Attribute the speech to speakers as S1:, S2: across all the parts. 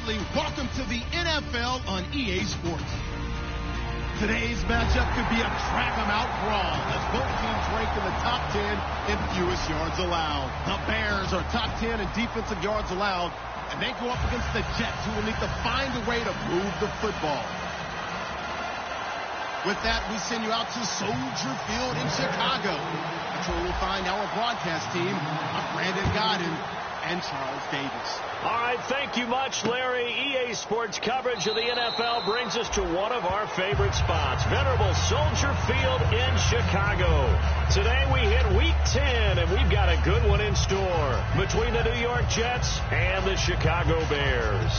S1: Bradley. Welcome to the NFL on EA Sports. Today's matchup could be a track-em-out brawl as both teams rank in the top 10 in fewest yards allowed. The Bears are top 10 in defensive yards allowed, and they go up against the Jets, who will need to find a way to move the football. With that, we send you out to Soldier Field in Chicago. That's where we'll find our broadcast team of Brandon Godden and Charles Davis.
S2: All right, thank you much, Larry. EA Sports coverage of the NFL brings us to one of our favorite spots, venerable Soldier Field in Chicago. Today we hit Week 10, and we've got a good one in store between the New York Jets and the Chicago Bears.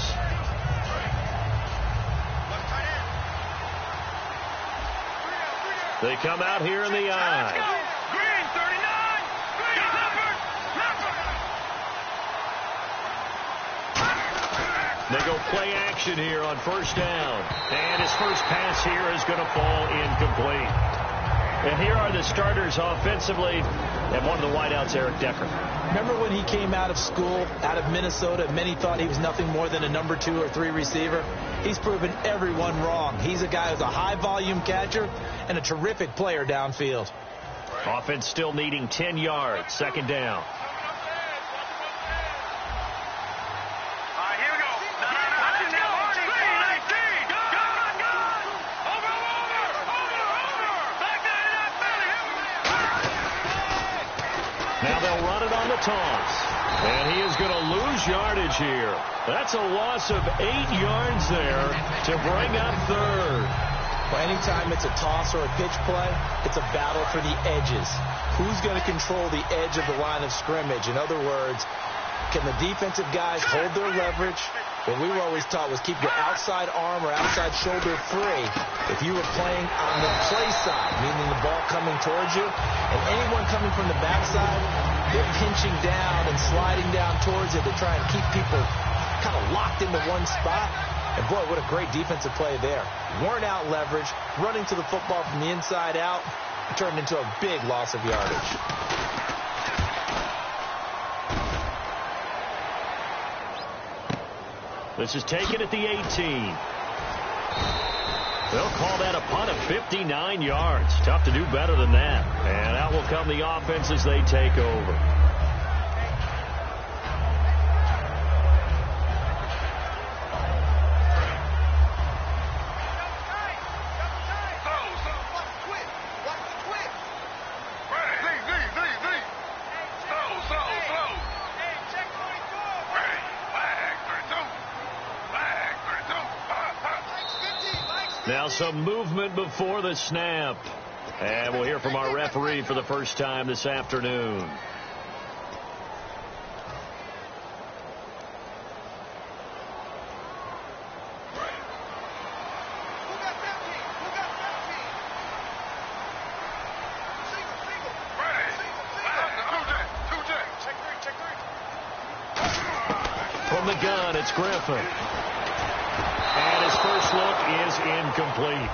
S2: They come out here in the eye. They go play action here on first down. And his first pass here is going to fall incomplete. And here are the starters offensively. And one of the wideouts, Eric Decker.
S3: Remember when he came out of school, out of Minnesota, many thought he was nothing more than a number 2 or 3 receiver? He's proven everyone wrong. He's a guy who's a high-volume catcher and a terrific player downfield.
S2: Offense still needing 10 yards. Second down. Now they'll run it on the toss. And he is going to lose yardage here. That's a loss of 8 yards there to bring up third.
S3: Well, anytime it's a toss or a pitch play, it's a battle for the edges. Who's going to control the edge of the line of scrimmage? In other words, can the defensive guys hold their leverage? What we were always taught was keep your outside arm or outside shoulder free if you were playing on the play side, meaning the ball coming towards you. And anyone coming from the backside, they're pinching down and sliding down towards it to try and keep people kind of locked into one spot. And, boy, what a great defensive play there. Worn out leverage, running to the football from the inside out, turned into a big loss of yardage.
S2: This is taken at the 18. They'll call that a punt of 59 yards. Tough to do better than that. And out will come the offense as they take over. Now some movement before the snap. And we'll hear from our referee for the first time this afternoon. From the gun, it's Griffin. And his first look is incomplete.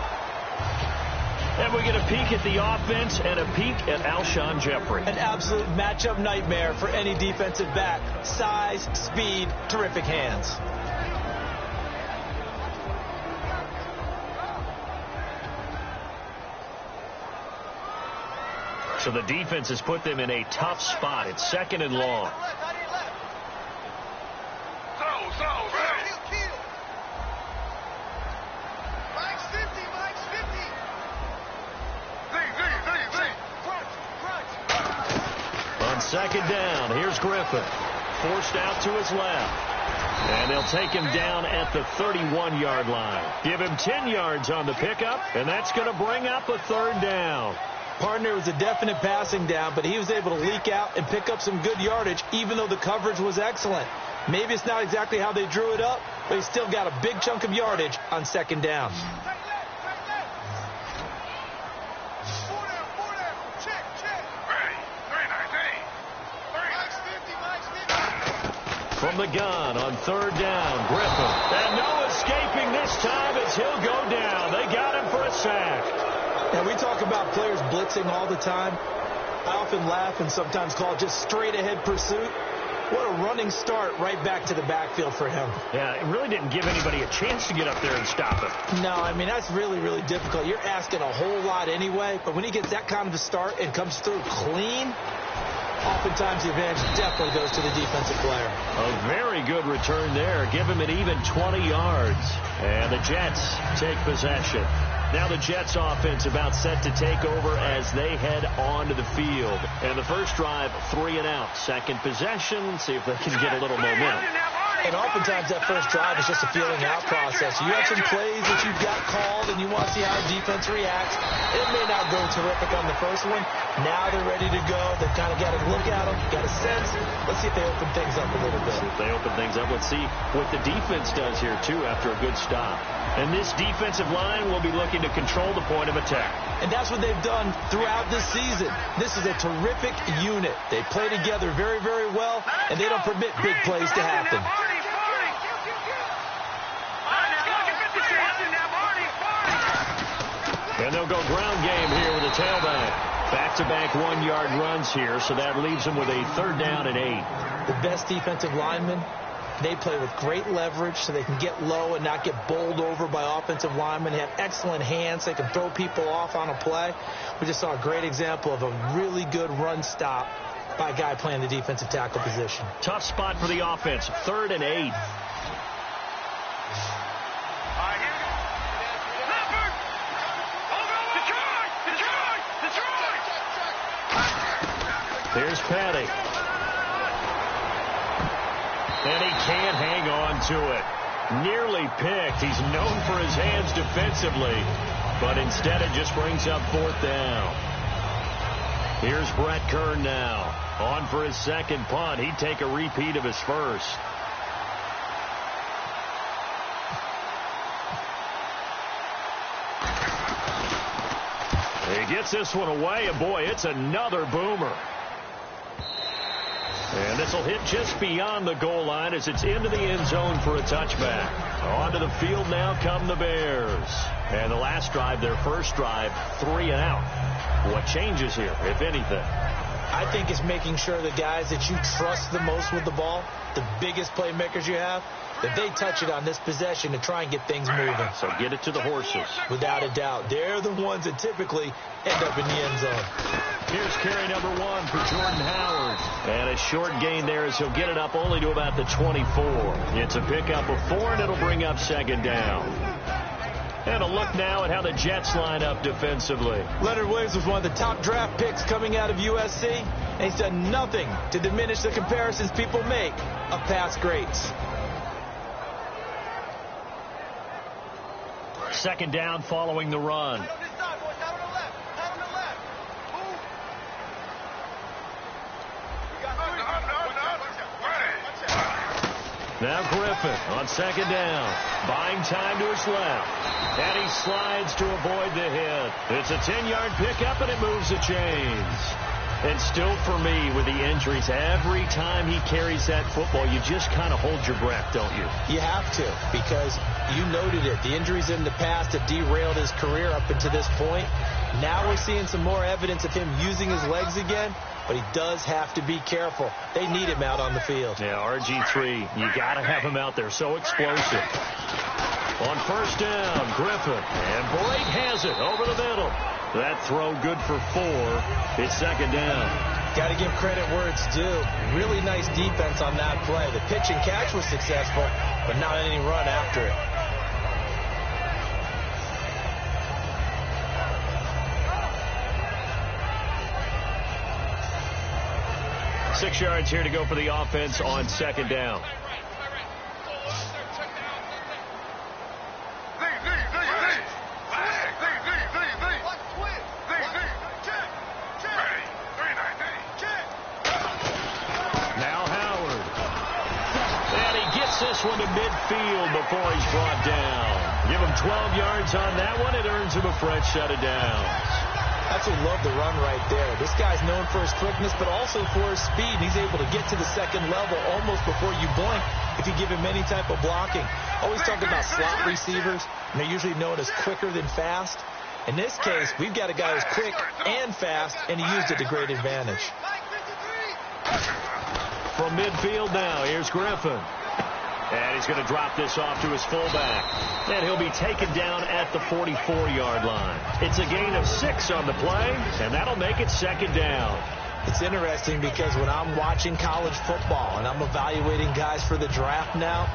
S2: And we get a peek at the offense and a peek at Alshon Jeffrey.
S3: An absolute matchup nightmare for any defensive back. Size, speed, terrific hands.
S2: So the defense has put them in a tough spot. It's second and long. Second down. Here's Griffin. Forced out to his left. And they'll take him down at the 31-yard line. Give him 10 yards on the pickup, and that's going to bring up a third down.
S3: Partner was a definite passing down, but he was able to leak out and pick up some good yardage, even though the coverage was excellent. Maybe it's not exactly how they drew it up, but he still got a big chunk of yardage on second down.
S2: From the gun on third down, Griffin. And no escaping this time as he'll go down. They got him for a sack.
S3: Now, we talk about players blitzing all the time. I often laugh and sometimes call it just straight-ahead pursuit. What a running start right back to the backfield for him.
S2: Yeah, it really didn't give anybody a chance to get up there and stop him.
S3: No, I mean, that's really, really difficult. You're asking a whole lot anyway, but when he gets that kind of a start and comes through clean, oftentimes the advantage definitely goes to the defensive player.
S2: A very good return there. Give him an even 20 yards. And the Jets take possession. Now the Jets offense about set to take over as they head onto the field. And the first drive, 3 and out. Second possession, see if they can get a little momentum.
S3: And oftentimes that first drive is just a feeling out process. You have some plays that you've got called and you want to see how the defense reacts. It may not go terrific on the first one. Now they're ready to go. They've kind of got to look at them, got a sense. Let's see if they open things up a little bit.
S2: See if they open things up. Let's see what the defense does here, too, after a good stop. And this defensive line will be looking to control the point of attack.
S3: And that's what they've done throughout this season. This is a terrific unit. They play together very, very well, and they don't permit big plays to happen.
S2: And they'll go ground game here with a tailback. Back-to-back 1-yard runs here, so that leaves them with a 3rd down and 8.
S3: The best defensive linemen, they play with great leverage so they can get low and not get bowled over by offensive linemen. They have excellent hands. They can throw people off on a play. We just saw a great example of a really good run stop by a guy playing the defensive tackle position.
S2: Tough spot for the offense, 3rd and 8. Here's Petty. And he can't hang on to it. Nearly picked. He's known for his hands defensively, but instead it just brings up 4th down. Here's Brett Kern now. On for his second punt. He'd take a repeat of his first. He gets this one away, and boy, it's another boomer. And this will hit just beyond the goal line as it's into the end zone for a touchback. Onto the field now come the Bears. And the last drive, their first drive, 3 and out. What changes here, if anything?
S3: I think it's making sure the guys that you trust the most with the ball, the biggest playmakers you have, that they touch it on this possession to try and get things moving.
S2: So get it to the horses.
S3: Without a doubt. They're the ones that typically end up in the end zone.
S2: Here's carry number 1 for Jordan Howard. And a short gain there as he'll get it up only to about the 24. It's a pickup of 4, and it'll bring up 2nd down. And a look now at how the Jets line up defensively.
S3: Leonard Williams was one of the top draft picks coming out of USC, and he's done nothing to diminish the comparisons people make of past greats.
S2: 2nd down following the run. Now Griffin on 2nd down. Buying time to his left. And he slides to avoid the hit. It's a 10-yard pickup, and it moves the chains. And still for me, with the injuries, every time he carries that football, you just kind of hold your breath, don't you?
S3: You have to, because you noted it. The injuries in the past have derailed his career up until this point. Now we're seeing some more evidence of him using his legs again, but he does have to be careful. They need him out on the field.
S2: Yeah, RG3, you got to have him out there. So explosive. On 1st down, Griffin. And Blake has it over the middle. That throw good for 4. It's 2nd down.
S3: Got to give credit where it's due. Really nice defense on that play. The pitch and catch was successful, but not any run after it.
S2: Six yards here to go for the offense on 2nd down. Now Howard. And he gets this one to midfield before he's brought down. Give him 12 yards on that one. It earns him a fresh set of downs.
S3: That's what love the run right there. This guy's known for his quickness, but also for his speed. He's able to get to the 2nd level almost before you blink if you give him any type of blocking. Always talking about slot receivers, and they're usually known as quicker than fast. In this case, we've got a guy who's quick and fast, and he used it to great advantage.
S2: From from midfield now. Here's Griffin. And he's going to drop this off to his fullback. And he'll be taken down at the 44-yard line. It's a gain of 6 on the play, and that'll make it second down.
S3: It's interesting because when I'm watching college football and I'm evaluating guys for the draft now,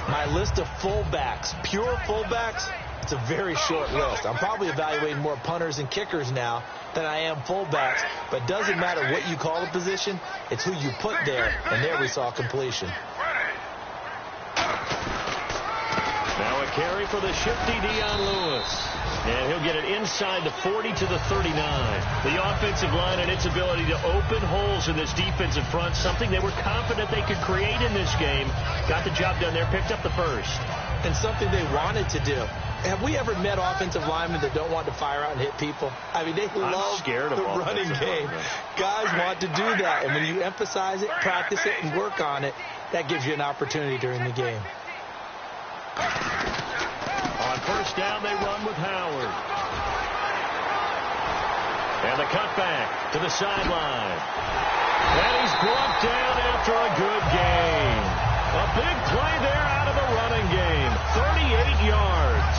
S3: my list of fullbacks, pure fullbacks, it's a very short list. I'm probably evaluating more punters and kickers now than I am fullbacks, but it doesn't matter what you call the position, it's who you put there, and there we saw completion.
S2: Now a carry for the shifty Dion Lewis. And he'll get it inside the 40 to the 39. The offensive line and its ability to open holes in this defensive front, something they were confident they could create in this game. Got the job done there, picked up the first.
S3: And something they wanted to do. Have we ever met offensive linemen that don't want to fire out and hit people? I mean, they love the running game. Guys want to do that. And when you emphasize it, practice it, and work on it, that gives you an opportunity during the game.
S2: On first down, they run with Howard. And the cutback to the sideline. And he's brought down after a good game. A big play there out of the running game. 38 yards.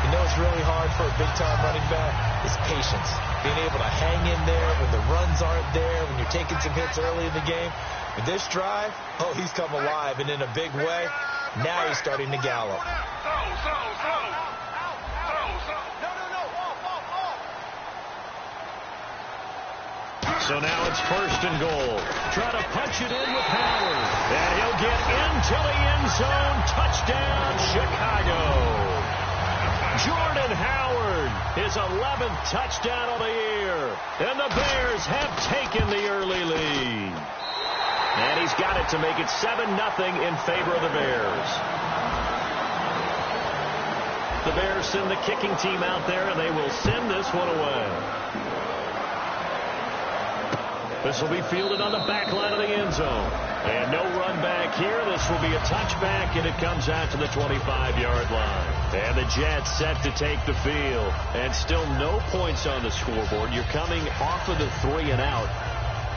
S3: You know what's really hard for a big-time running back? Is patience. Being able to hang in there when the runs aren't there, when you're taking some hits early in the game. With this drive, oh, he's come alive, and in a big way. Now he's starting to gallop.
S2: So now it's first and goal. Try to punch it in with Howard. And he'll get into the end zone. Touchdown, Chicago. Jordan Howard, his 11th touchdown of the year. And the Bears have taken the early lead. And he's got it to make it 7-0 in favor of the Bears. The Bears send the kicking team out there, and they will send this one away. This will be fielded on the back line of the end zone. And no run back here. This will be a touchback, and it comes out to the 25-yard line. And the Jets set to take the field. And still no points on the scoreboard. You're coming off of the 3 and out.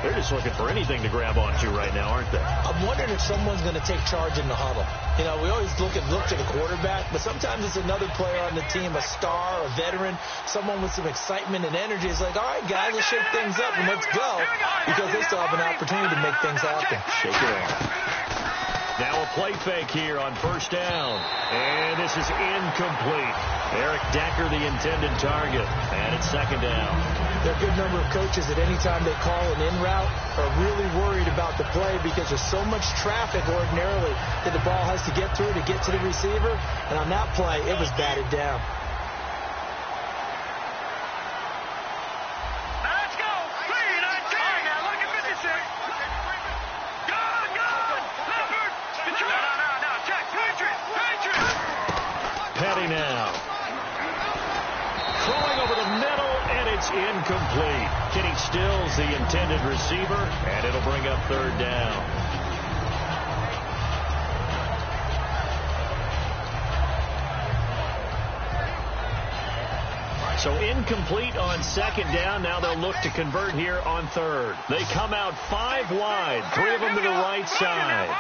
S2: They're just looking for anything to grab onto right now, aren't they?
S3: I'm wondering if someone's going to take charge in the huddle. You know, we always look to the quarterback, but sometimes it's another player on the team, a star, a veteran, someone with some excitement and energy. It's like, all right, guys, let's shake things up and let's go, because they still have an opportunity to make things happen.
S2: Shake it off. Now a play fake here on first down. And this is incomplete. Eric Decker, the intended target. And it's second down.
S3: There are a good number of coaches that any time they call an in route are really worried about the play because there's so much traffic ordinarily that the ball has to get through to get to the receiver. And on that play, it was batted down.
S2: Now. Throwing over the middle, and it's incomplete. Kenny Stills, the intended receiver, and it'll bring up third down. So incomplete on second down. Now they'll look to convert here on third. They come out 5 wide, 3 of them to the right side.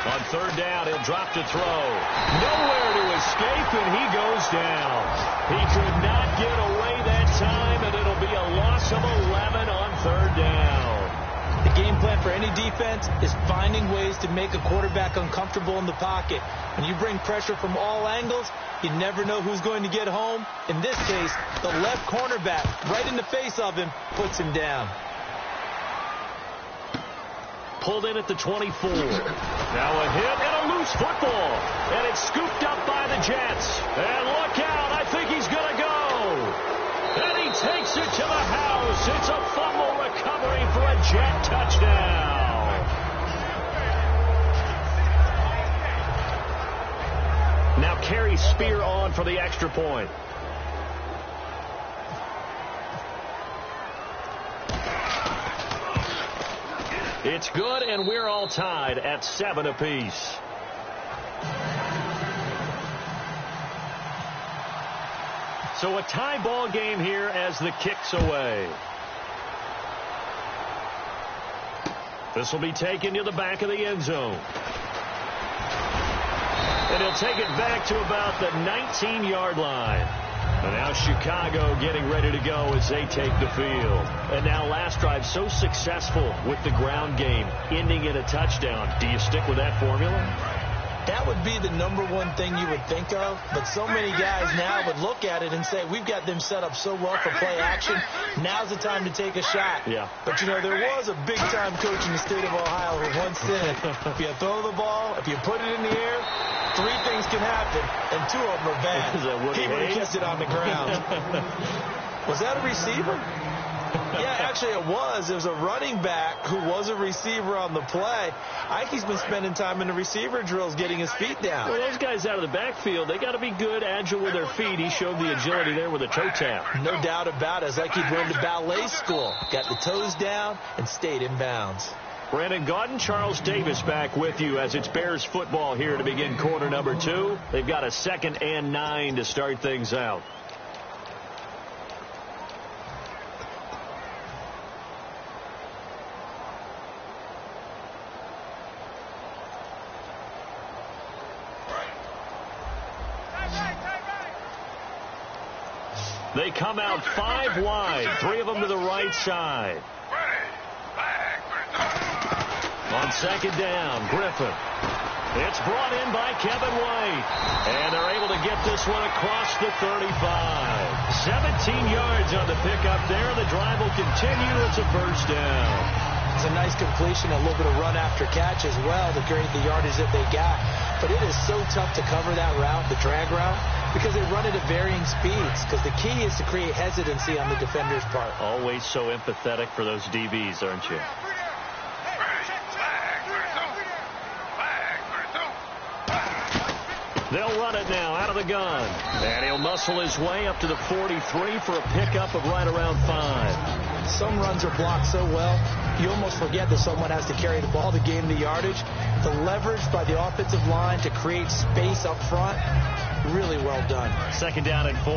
S2: On third down, he'll drop to throw. Nowhere to escape, and he goes down. He could not get away that time, and it'll be a loss of 11 on third down.
S3: The game plan for any defense is finding ways to make a quarterback uncomfortable in the pocket. When you bring pressure from all angles, you never know who's going to get home. In this case, the left cornerback, right in the face of him, puts him down.
S2: Pulled in at the 24. Now a hit and a loose football. And it's scooped up by the Jets. And look out, I think he's going to go. And he takes it to the house. It's a fumble recovery for a Jet touchdown. Now Kerry Spear on for the extra point. It's good, and we're all tied at 7 apiece. So a tie ball game here as the kick's away. This will be taken to the back of the end zone. And he'll take it back to about the 19-yard line. And now Chicago getting ready to go as they take the field. And now last drive so successful with the ground game, ending in a touchdown. Do you stick with that formula?
S3: That would be the number one thing you would think of, but so many guys now would look at it and say, we've got them set up so well for play action, now's the time to take a shot.
S2: Yeah.
S3: But, you know, there was a big-time coach in the state of Ohio who once said, if you throw the ball, if you put it in the air, 3 things can happen, and 2 of them are bad. He would have kept it on the ground. Was that a receiver? Yeah, actually it was. It was a running back who was a receiver on the play. Ike's been spending time in the receiver drills getting his feet down.
S2: Well, those guys out of the backfield, they got to be good, agile with their feet. He showed the agility there with a toe tap.
S3: No doubt about it. It's like he'd run to ballet school. Got the toes down and stayed in bounds.
S2: Brandon Gaudin, Charles Davis back with you as it's Bears football here to begin quarter number 2. They've got a 2nd and 9 to start things out. They come out 5 wide, 3 of them to the right side. On 2nd down, Griffin. It's brought in by Kevin White. And they're able to get this one across the 35. 17 yards on the pickup there. The drive will continue. It's a first down.
S3: It's a nice completion, a little bit of run after catch as well to create the yardage that they got. But it is so tough to cover that route, the drag route, because they run it at varying speeds. Because the key is to create hesitancy on the defender's part.
S2: Always so empathetic for those DBs, aren't you? They'll run it now out of the gun. And he'll muscle his way up to the 43 for a pickup of right around 5.
S3: Some runs are blocked so well, you almost forget that someone has to carry the ball to gain the yardage. The leverage by the offensive line to create space up front, really well done.
S2: 2nd down and 4.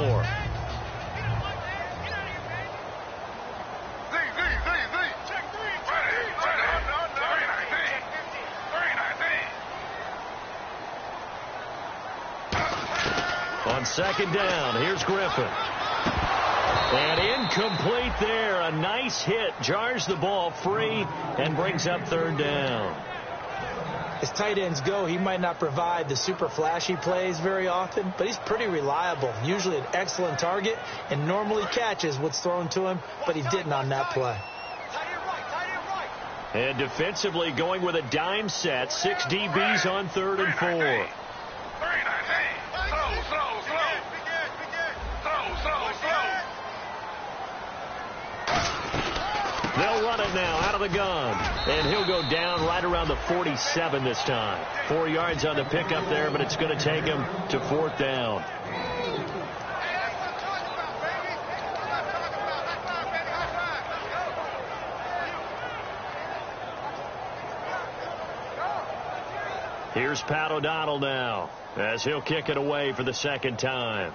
S2: On 2nd down, here's Griffin. And incomplete there. A nice hit. Jars the ball free and brings up 3rd down.
S3: As tight ends go, he might not provide the super flashy plays very often, but he's pretty reliable. Usually an excellent target and normally catches what's thrown to him, but he didn't on that play.
S2: And defensively going with a dime set. 6 DBs on 3rd and 4. They'll run it now out of the gun. And he'll go down right around the 47 this time. 4 yards on the pickup there, but it's going to take him to 4th down. Here's Pat O'Donnell now as he'll kick it away for the 2nd time.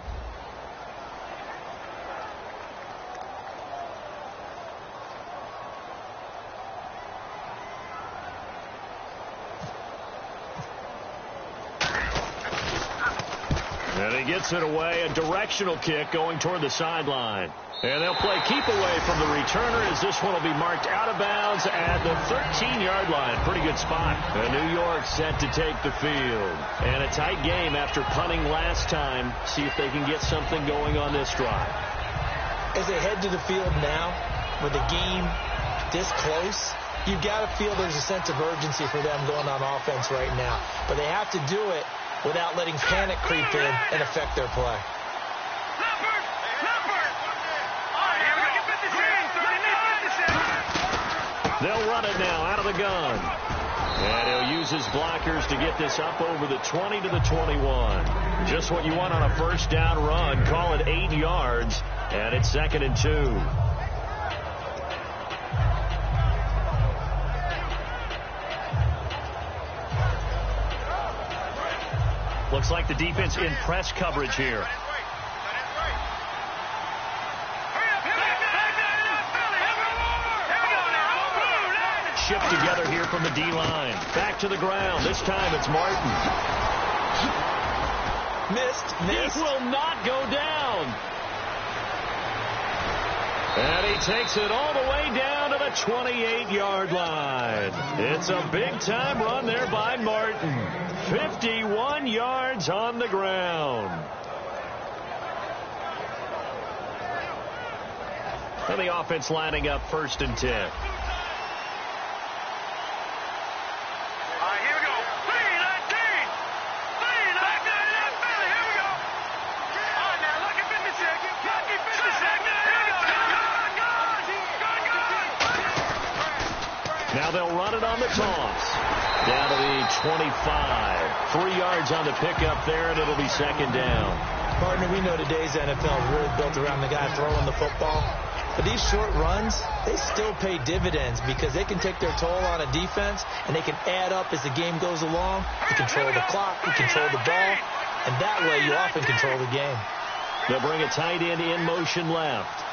S2: And he gets it away, a directional kick going toward the sideline. And they'll play keep away from the returner as this one will be marked out of bounds at the 13-yard line. Pretty good spot. And New York set to take the field. And a tight game after punting last time. See if they can get something going on this drive.
S3: As they head to the field now, with the game this close, you've got to feel there's a sense of urgency for them going on offense right now. But they have to do it without letting panic creep in and affect their play.
S2: They'll run it now out of the gun. And he'll use his blockers to get this up over the 20 to the 21. Just what you want on a first down run. Call it 8 yards. And it's 2nd and 2. Looks like the defense in press coverage here. Shift together here from the D-line. Back to the ground. This time it's Martin.
S3: Missed.
S2: He will not go down. And he takes it all the way down to the 28-yard line. It's a big-time run there by Martin. 51 yards on the ground. And the offense lining up 1st and 10. Now they'll run it on the toss. Down to the 25. 3 yards on the pickup there, and it'll be 2nd down.
S3: Partner, we know today's NFL is really built around the guy throwing the football. But these short runs, they still pay dividends because they can take their toll on a defense, and they can add up as the game goes along. You control the clock, you control the ball, and that way you often control the game.
S2: They'll bring a tight end in motion left.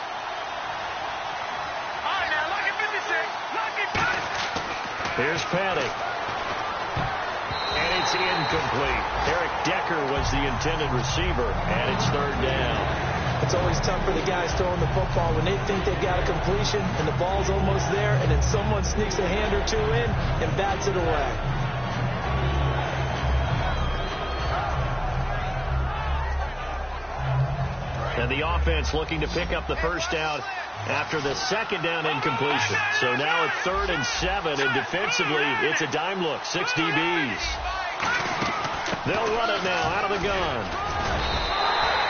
S2: Here's Paddock. And it's incomplete. Eric Decker was the intended receiver, and it's 3rd down.
S3: It's always tough for the guys throwing the football when they think they've got a completion and the ball's almost there, and then someone sneaks a hand or two in and bats it away.
S2: And the offense looking to pick up the 1st down after the 2nd down incompletion. So now at 3rd and 7, and defensively, it's a dime look. 6 DBs. They'll run it now out of the gun.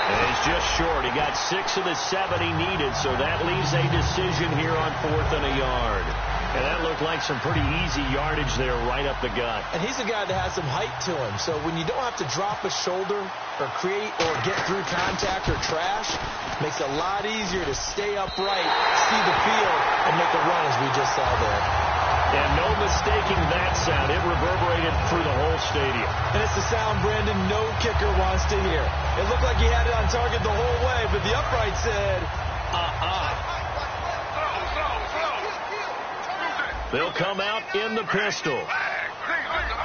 S2: And he's just short. He got 6 of the 7 he needed, so that leaves a decision here on 4th and a yard. And that looked like some pretty easy yardage there right up the gut.
S3: And he's a guy that has some height to him. So when you don't have to drop a shoulder or create or get through contact or trash, it makes it a lot easier to stay upright, see the field, and make a run as we just saw there.
S2: And no mistaking that sound. It reverberated through the whole stadium.
S3: And it's the sound Brandon no kicker wants to hear. It looked like he had it on target the whole way, but the upright said,
S2: They'll come out in the pistol.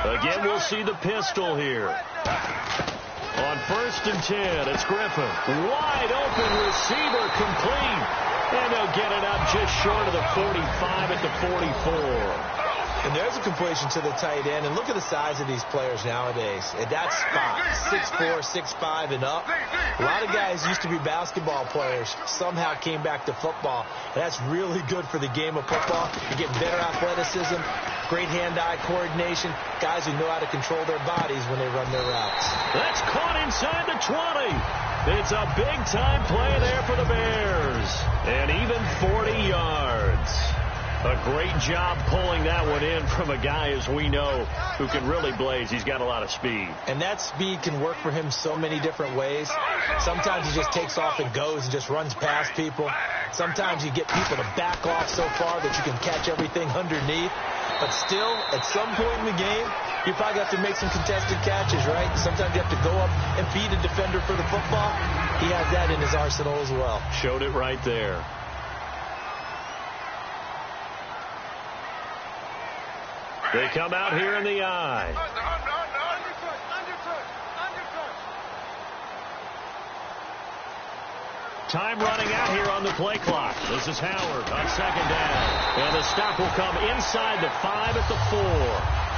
S2: Again, we'll see the pistol here. On 1st and 10, it's Griffin. Wide open receiver, complete. And they'll get it up just short of the 45 at the 44.
S3: And there's a completion to the tight end. And look at the size of these players nowadays. At that spot, 6'4", 6'5", and up. A lot of guys used to be basketball players, somehow came back to football. And that's really good for the game of football. You're getting better athleticism, great hand-eye coordination, guys who know how to control their bodies when they run their routes.
S2: That's caught inside the 20. It's a big-time play there for the Bears. And even 40 yards. A great job pulling that one in from a guy, as we know, who can really blaze. He's got a lot of speed.
S3: And that speed can work for him so many different ways. Sometimes he just takes off and goes and just runs past people. Sometimes you get people to back off so far that you can catch everything underneath. But still, at some point in the game, you probably have to make some contested catches, right? Sometimes you have to go up and beat a defender for the football. He has that in his arsenal as well.
S2: Showed it right there. They come out here in the eye. Time running out here on the play clock. This is Howard on 2nd down. And the stop will come inside the 5 at the 4.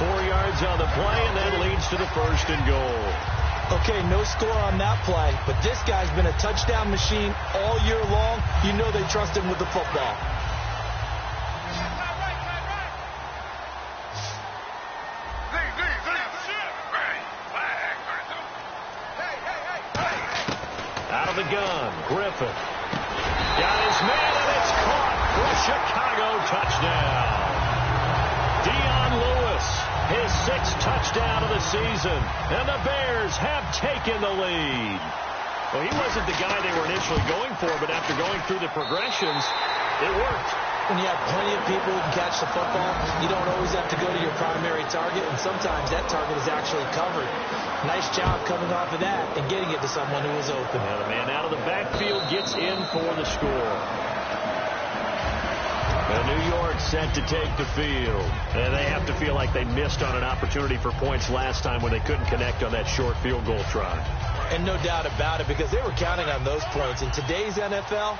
S2: 4 yards on the play, and that leads to the 1st and goal.
S3: Okay, no score on that play, but this guy's been a touchdown machine all year long. You know they trust him with the football.
S2: Out of the gun, Griffin. Got his man, and it's caught for a Chicago touchdown. Dion Lewis, his 6th touchdown of the season, and the Bears have taken the lead. Well, he wasn't the guy they were initially going for, but after going through the progressions, it worked.
S3: When you have plenty of people who can catch the football, you don't always have to go to your primary target, and sometimes that target is actually covered. Nice job coming off of that and getting it to someone who was open.
S2: Yeah, the man out of the backfield gets in for the score. New York set to take the field. And they have to feel like they missed on an opportunity for points last time when they couldn't connect on that short field goal try.
S3: And no doubt about it, because they were counting on those points. In today's NFL,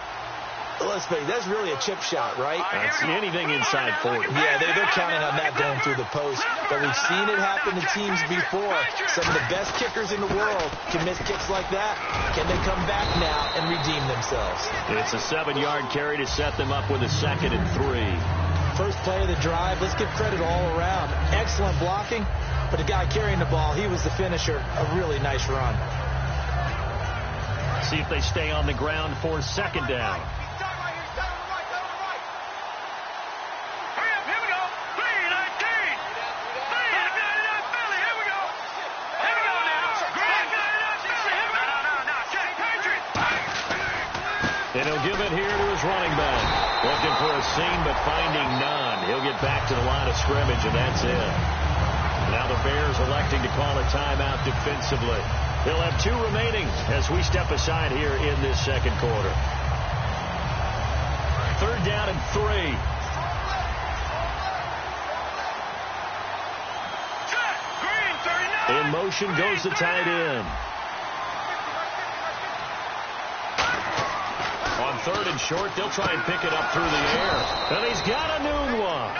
S3: let's face it, that's really a chip shot, right?
S2: That's anything inside 40.
S3: Yeah, they're counting on that going through the post. But we've seen it happen to teams before. Some of the best kickers in the world can miss kicks like that. Can they come back now and redeem themselves?
S2: It's a 7-yard carry to set them up with a 2nd and 3.
S3: First play of the drive, let's give credit all around. Excellent blocking, but the guy carrying the ball, he was the finisher. A really nice run.
S2: See if they stay on the ground for 2nd down. And he'll give it here to his running back. Looking for a seam, but finding none. He'll get back to the line of scrimmage, and that's it. Now the Bears electing to call a timeout defensively. He'll have 2 remaining as we step aside here in this 2nd quarter. 3rd down and 3. In motion goes the tight end. On 3rd and short, they'll try and pick it up through the air. And he's got a new one.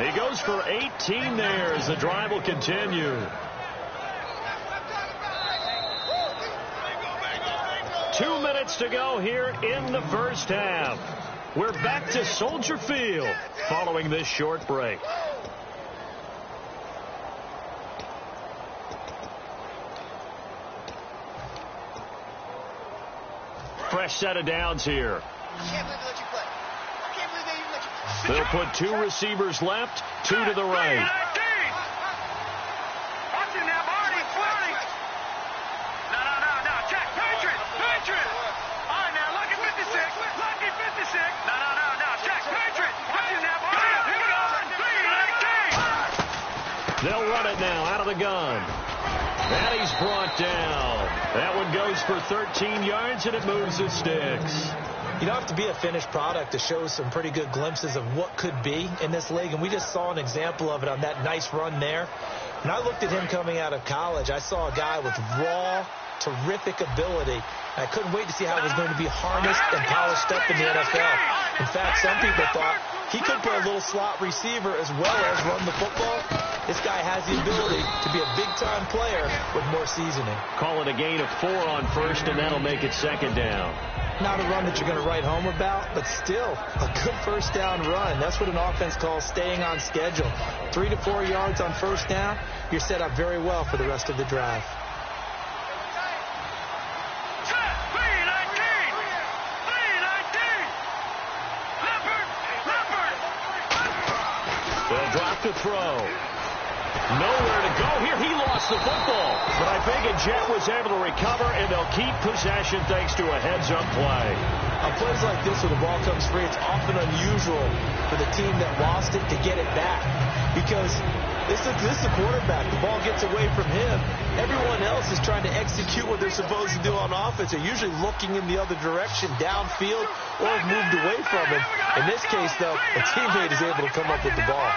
S2: He goes for 18 there as the drive will continue. 2 minutes to go here in the first half. We're back to Soldier Field following this short break. Fresh set of downs here. They'll put 2 receivers left, 2 to the right. They'll run it now out of the gun. And he's brought down. That one goes for 13 yards, and it moves the sticks.
S3: You don't have to be a finished product to show some pretty good glimpses of what could be in this league, and we just saw an example of it on that nice run there. When I looked at him coming out of college, I saw a guy with raw, terrific ability. I couldn't wait to see how it was going to be harnessed and polished up in the NFL. In fact, some people thought he could play a little slot receiver as well as run the football. This guy has the ability to be a big-time player with more seasoning.
S2: Call it a gain of 4 on 1st, and that'll make it 2nd down.
S3: Not a run that you're going to write home about, but still a good 1st down run. That's what an offense calls staying on schedule. 3 to 4 yards on 1st down, you're set up very well for the rest of the drive.
S2: They'll drop the throw. Nowhere to go here. He lost the football. But I think Jet was able to recover, and they'll keep possession thanks to a heads-up play.
S3: On plays like this where the ball comes free, it's often unusual for the team that lost it to get it back. Because this is a quarterback. The ball gets away from him. Everyone else is trying to execute what they're supposed to do on offense. They're usually looking in the other direction, downfield, or have moved away from him. In this case, though, a teammate is able to come up with the ball.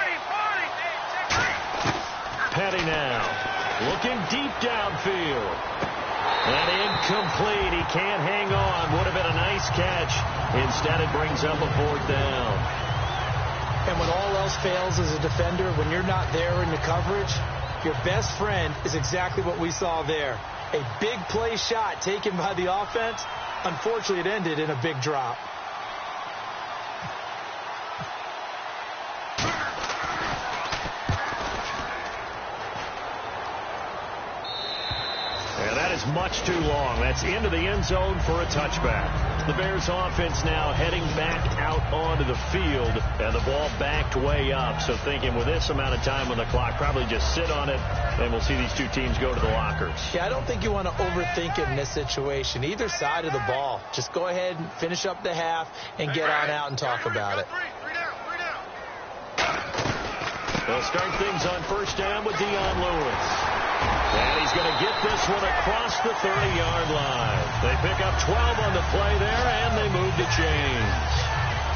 S2: Petty now, looking deep downfield. And incomplete. He can't hang on. Would have been a nice catch. Instead, it brings up a 4th down.
S3: And when all else fails as a defender, when you're not there in the coverage, your best friend is exactly what we saw there. A big play shot taken by the offense. Unfortunately, it ended in a big drop.
S2: Much too long. That's into the end zone for a touchback. The Bears offense now heading back out onto the field, and the ball backed way up. So thinking with this amount of time on the clock, probably just sit on it, and we'll see these 2 teams go to the lockers.
S3: Yeah, I don't think you want to overthink it in this situation. Either side of the ball. Just go ahead and finish up the half and get on out and talk about it.
S2: They'll start things on 1st down with Dion Lewis. And he's going to get this one across the 30-yard line. They pick up 12 on the play there, and they move the chains.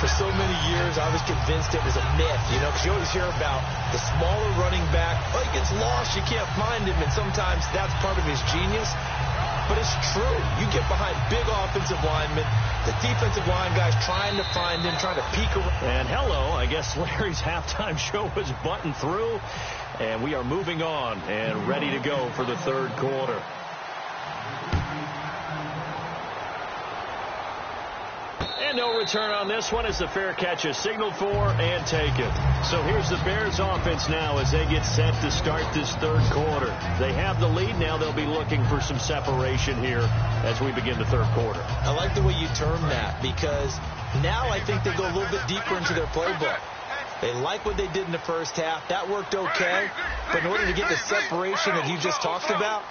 S3: For so many years, I was convinced it was a myth, because you always hear about the smaller running back. Oh, he gets lost, you can't find him, and sometimes that's part of his genius. But it's true. You get behind big offensive linemen, the defensive line guys trying to find him, trying to peek around.
S2: And hello, I guess Larry's halftime show was buttoned through, and we are moving on and ready to go for the third quarter. And no return on this one as the fair catch is signaled for and taken. So here's the Bears offense now as they get set to start this third quarter. They have the lead. Now they'll be looking for some separation here as we begin the third quarter.
S3: I like the way you term that because now I think they go a little bit deeper into their playbook. They like what they did in the first half. That worked okay. But in order to get the separation that you just talked about,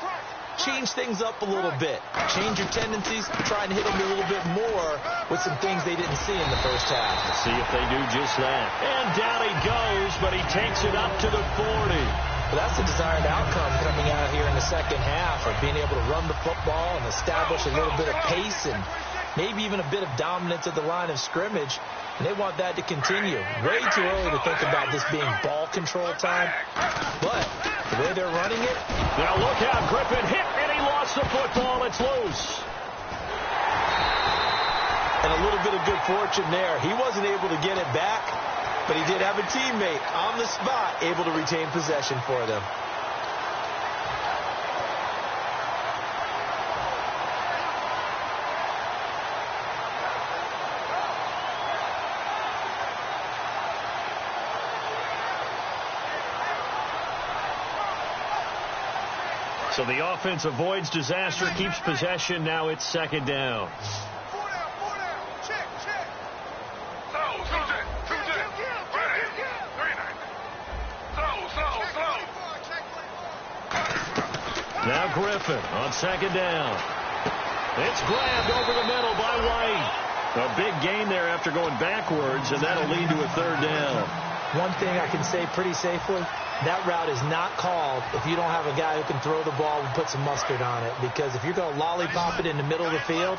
S3: change things up a little bit. Change your tendencies. Try and hit them a little bit more with some things they didn't see in the first half.
S2: Let's see if they do just that. And down he goes, but he takes it up to the 40.
S3: Well, that's the desired outcome coming out here in the second half, of being able to run the football and establish a little bit of pace and maybe even a bit of dominance at the line of scrimmage. And they want that to continue. Way too early to think about this being ball control time. But the way they're running it.
S2: Now look out. Griffin hit, and he lost the football. It's loose.
S3: And a little bit of good fortune there. He wasn't able to get it back, but he did have a teammate on the spot able to retain possession for them.
S2: So the offense avoids disaster, keeps possession. Now it's second down. Now Griffin on second down. It's grabbed over the middle by White. A big gain there after going backwards, and that'll lead to a third down.
S3: One thing I can say pretty safely, that route is not called if you don't have a guy who can throw the ball and put some mustard on it. Because if you're going to lollipop it in the middle of the field,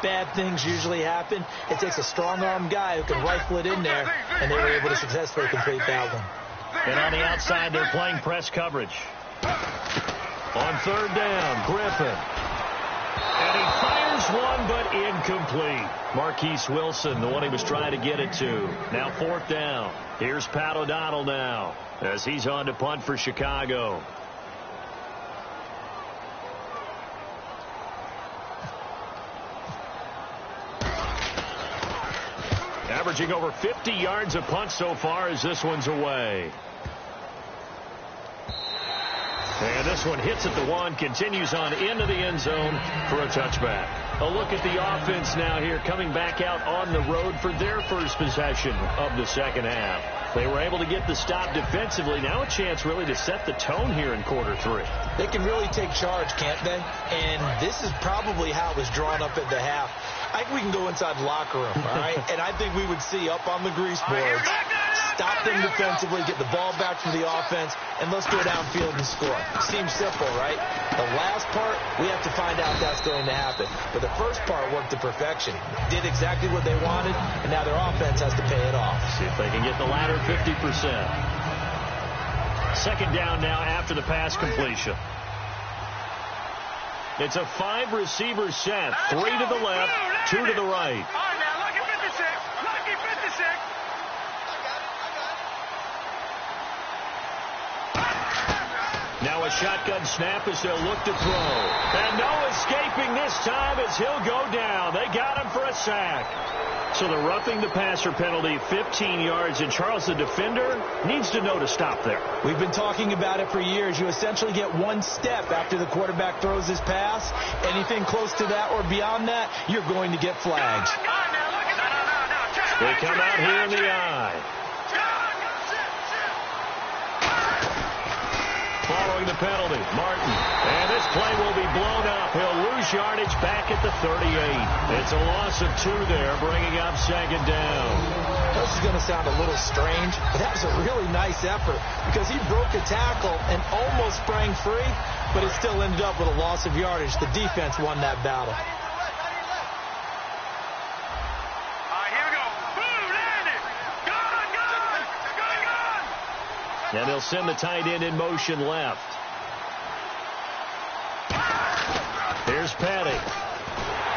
S3: bad things usually happen. It takes a strong-arm guy who can rifle it in there, and they were able to successfully complete that one.
S2: And on the outside, they're playing press coverage. On third down, Griffin. And he fires one, but incomplete. Marquise Wilson, the one he was trying to get it to. Now fourth down. Here's Pat O'Donnell now as he's on to punt for Chicago. Averaging over 50 yards a punt so far as this one's away. And this one hits at the one, continues on into the end zone for a touchback. A look at the offense now here, coming back out on the road for their first possession of the second half. They were able to get the stop defensively. Now a chance really to set the tone here in quarter three.
S3: They can really take charge, can't they? And this is probably how it was drawn up at the half. I think we can go inside the locker room, all right? And I think we would see up on the grease boards, stop them defensively, get the ball back from the offense, and let's go downfield and score. Seems simple, right? The last part, we have to find out that's going to happen. But the first part worked to perfection. Did exactly what they wanted, and now their offense has to pay it off.
S2: See if they can get the latter 50%. Second down now after the pass completion. It's a 5-receiver set. 3 to the left, 2 to the right.
S4: All right, now, lucky 56. Lucky 56.
S2: Now a shotgun snap as they'll look to throw. And no escaping this time as he'll go down. They got him for a sack. So the roughing the passer penalty, 15 yards. And Charles, the defender, needs to know to stop there.
S3: We've been talking about it for years. You essentially get one step after the quarterback throws his pass. Anything close to that or beyond that, you're going to get flagged.
S2: They come out here in the eye. Following the penalty, Martin. And this play will be blown up. He'll lose yardage back at the 38. It's a loss of 2 there, bringing up second down.
S3: This is going to sound a little strange, but that was a really nice effort because he broke a tackle and almost sprang free, but it still ended up with a loss of yardage. The defense won that battle.
S4: Here we go. Boom,
S2: And they'll send the tight end in motion left. Here's Petty.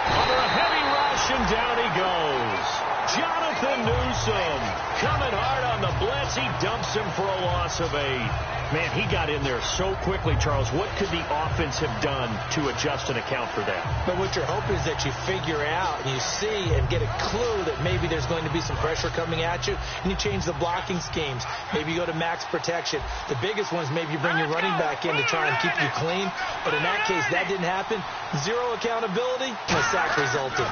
S2: Under a heavy rush, and down he goes. Jonathan Newsom coming hard on the blitz. He dumps him for a loss of 8. Man, he got in there so quickly, Charles. What could the offense have done to adjust and account for that?
S3: But what you're hoping is that you figure out and you see and get a clue that maybe there's going to be some pressure coming at you, and you change the blocking schemes. Maybe you go to max protection. The biggest one is maybe you bring your running back in to try and keep you clean. But in that case, that didn't happen. Zero accountability, and a sack resulted.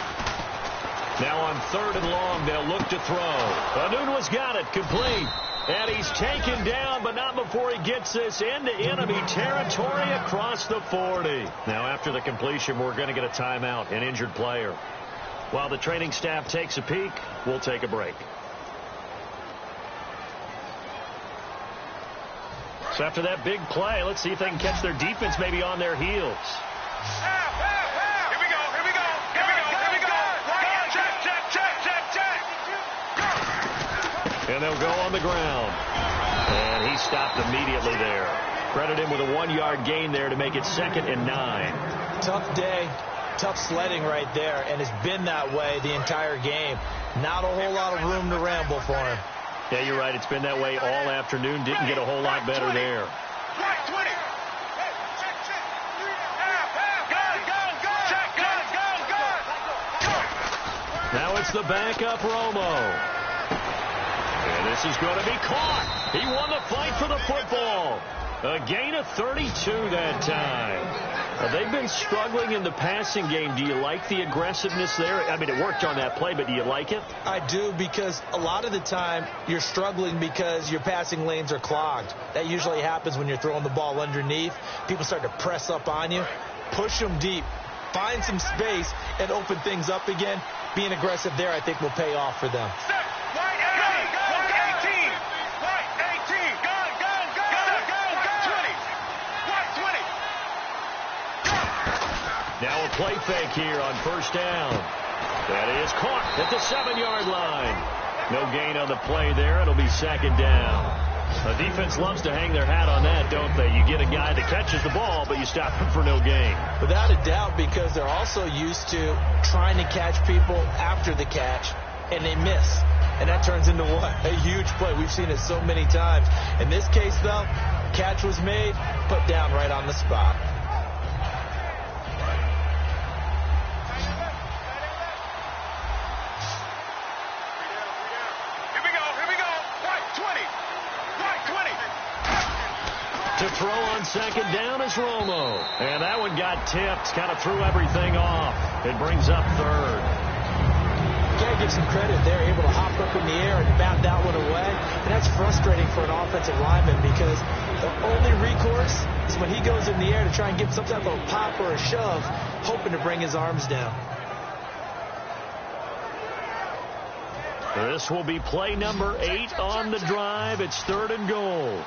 S2: Now on 3rd and long, they'll look to throw. Anunua's got it, complete. And he's taken down, but not before he gets this into enemy territory across the 40. Now after the completion, we're going to get a timeout, an injured player. While the training staff takes a peek, we'll take a break. So after that big play, let's see if they can catch their defense maybe on their heels. And they'll go on the ground. And he stopped immediately there. Credit him with a 1-yard gain there to make it 2nd and 9.
S3: Tough day, tough sledding right there, and it's been that way the entire game. Not a whole lot of room to ramble for him.
S2: Yeah, you're right. It's been that way all afternoon. Didn't get a whole lot better there. Now it's the backup Romo. And this is going to be caught. He won the fight for the football. A gain of 32 that time. They've been struggling in the passing game. Do you like the aggressiveness there? I mean, it worked on that play, but do you like it?
S3: I do, because a lot of the time you're struggling because your passing lanes are clogged. That usually happens when you're throwing the ball underneath. People start to press up on you. Push them deep. Find some space and open things up again. Being aggressive there, I think, will pay off for them.
S2: Now a play fake here on 1st down. That is caught at the 7-yard line. No gain on the play there. It'll be 2nd down. The defense loves to hang their hat on that, don't they? You get a guy that catches the ball, but you stop him for no gain.
S3: Without a doubt, because they're also used to trying to catch people after the catch, and they miss. And that turns into what? A huge play. We've seen it so many times. In this case, though, catch was made, put down right on the spot.
S2: To throw on 2nd down is Romo. And that one got tipped. Kind of threw everything off. It brings up 3rd.
S3: Gotta give some credit there. Able to hop up in the air and bat that one away. And that's frustrating for an offensive lineman, because the only recourse is when he goes in the air to try and get some type of a pop or a shove, hoping to bring his arms down.
S2: This will be play number 8 on the drive. It's 3rd and goal.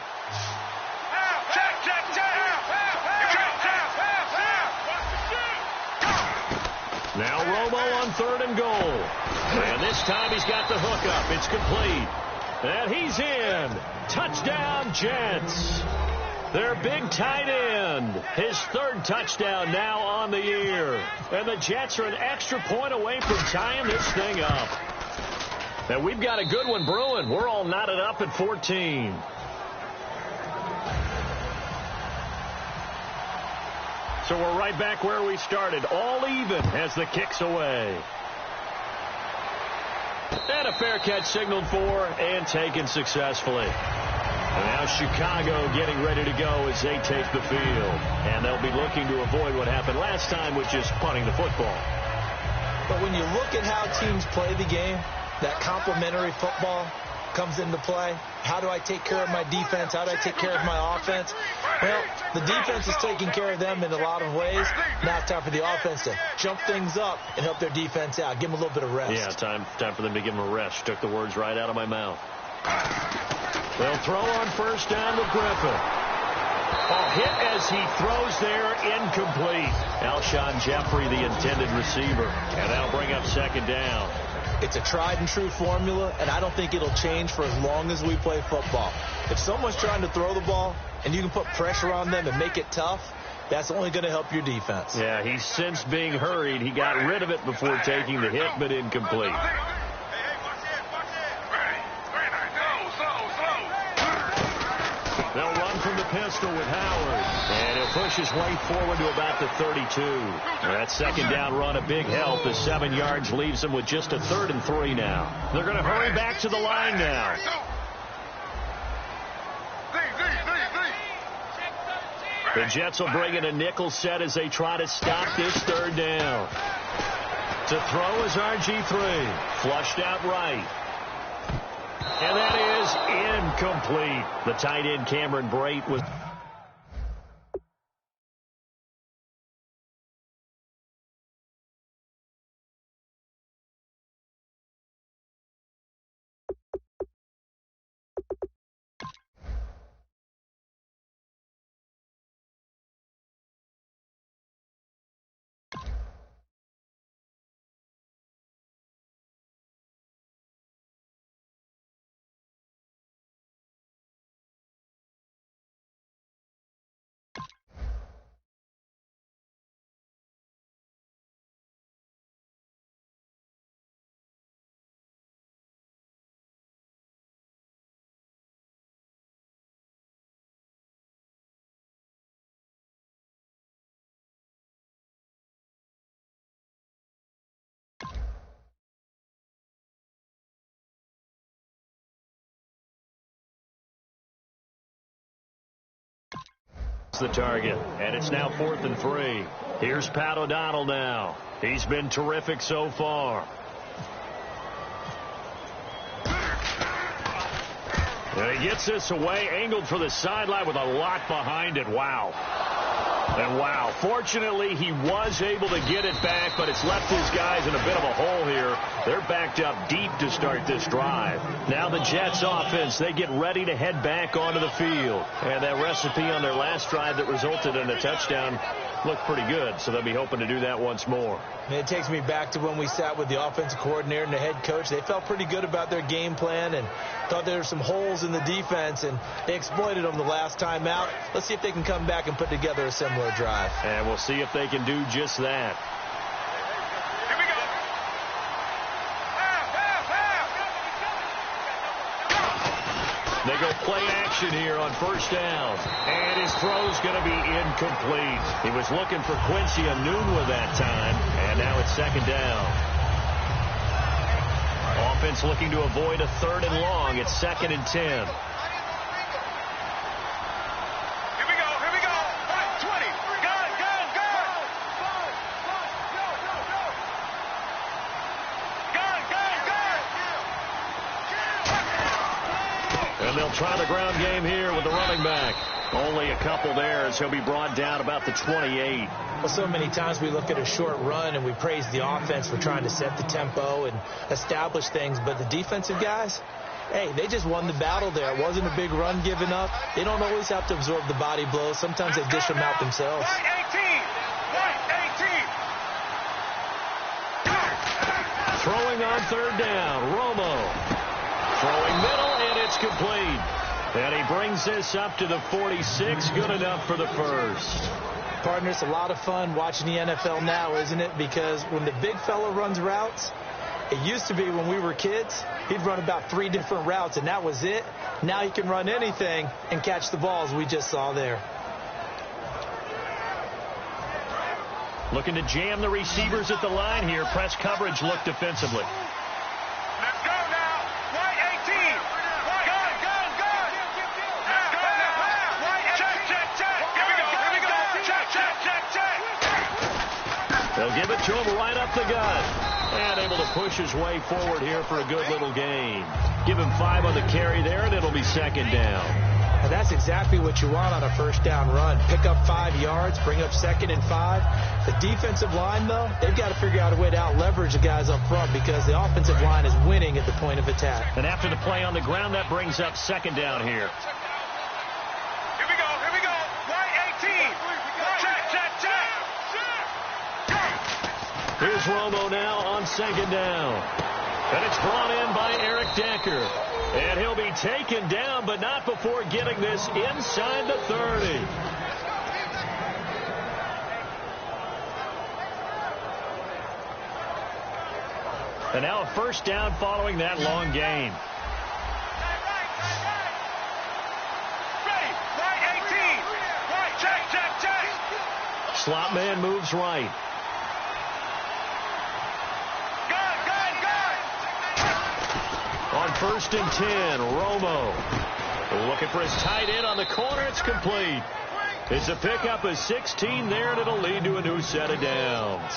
S2: Now Romo on 3rd and goal. And this time he's got the hook up. It's complete. And he's in. Touchdown, Jets. Their big tight end. His 3rd touchdown now on the year. And the Jets are an extra point away from tying this thing up. And we've got a good one brewing. We're all knotted up at 14. So we're right back where we started, all even as the kick's away. And a fair catch signaled for and taken successfully. And now Chicago getting ready to go as they take the field. And they'll be looking to avoid what happened last time, which is punting the football.
S3: But when you look at how teams play the game, that complementary football comes into play. How do I take care of my defense? How do I take care of my offense? Well, the defense is taking care of them in a lot of ways. Now it's time for the offense to jump things up and help their defense out. Give them a little bit of rest.
S2: Yeah, time for them to give them a rest. Took the words right out of my mouth. They'll throw on 1st down with Griffin. A hit as he throws there, incomplete. Alshon Jeffrey, the intended receiver. And that'll bring up 2nd down.
S3: It's a tried-and-true formula, and I don't think it'll change for as long as we play football. If someone's trying to throw the ball and you can put pressure on them and make it tough, that's only going to help your defense.
S2: Yeah, he's since being hurried. He got rid of it before taking the hit, but incomplete. They'll run from the pistol with Howard, and he'll push his way forward to about the 32. That second down run, a big help. The 7 yards leaves them with just a 3rd and 3 now. They're going to hurry back to the line now. The Jets will bring in a nickel set as they try to stop this 3rd down. To throw is RG3. Flushed out right. And that is incomplete. The tight end, Cameron Brate, was... the target, and it's now 4th and 3. Here's Pat O'Donnell now. He's been terrific so far. And he gets this away, angled for the sideline with a lot behind it. Wow. And wow, fortunately he was able to get it back, but it's left his guys in a bit of a hole here. They're backed up deep to start this drive. Now the Jets offense, they get ready to head back onto the field. And that recipe on their last drive that resulted in a touchdown looked pretty good, so they'll be hoping to do that once more.
S3: It takes me back to when we sat with the offensive coordinator and the head coach. They felt pretty good about their game plan and thought there were some holes in the defense, and they exploited them the last time out. Let's see if they can come back and put together a similar drive.
S2: And we'll see if they can do just that.
S4: Here we go.
S2: They go play action here on 1st down. And his throw's going to be incomplete. He was looking for Quincy Enunwa that time. And now it's 2nd down. Offense looking to avoid a 3rd and long. It's 2nd and 10. And they'll try the ground game here with the running back. Only a couple there as he'll be brought down about the 28.
S3: Well, so many times we look at a short run and we praise the offense for trying to set the tempo and establish things. But the defensive guys, hey, they just won the battle there. It wasn't a big run given up. They don't always have to absorb the body blows. Sometimes they dish them out themselves.
S2: Throwing on 3rd down. Romo. Throwing middle, and it's complete. And he brings this up to the 46. Good enough for the 1st.
S3: Partner, it's a lot of fun watching the NFL now, isn't it? Because when the big fella runs routes, it used to be when we were kids, he'd run about 3 different routes, and that was it. Now he can run anything and catch the balls we just saw there.
S2: Looking to jam the receivers at the line here. Press coverage look defensively.
S4: Let's go now. White 18. Gun. Let's go now. White check. Here we go. Check.
S2: They'll give it to him right up the gut. And able to push his way forward here for a good little gain. Give him 5 on the carry there, and it'll be 2nd down.
S3: And that's exactly what you want on a 1st down run. Pick up 5 yards, bring up 2nd and 5. The defensive line, though, they've got to figure out a way to out-leverage the guys up front because the offensive line is winning at the point of attack.
S2: And after the play on the ground, that brings up 2nd down here.
S4: Here we go. White 18. Check.
S2: Here's Romo now on 2nd down. And it's brought in by Eric Decker. And he'll be taken down, but not before getting this inside the 30. And now a first down following that long gain. Slot man moves right. On 1st and 10, Romo. Looking for his tight end on the corner. It's complete. It's a pickup of 16 there, and it'll lead to a new set of downs.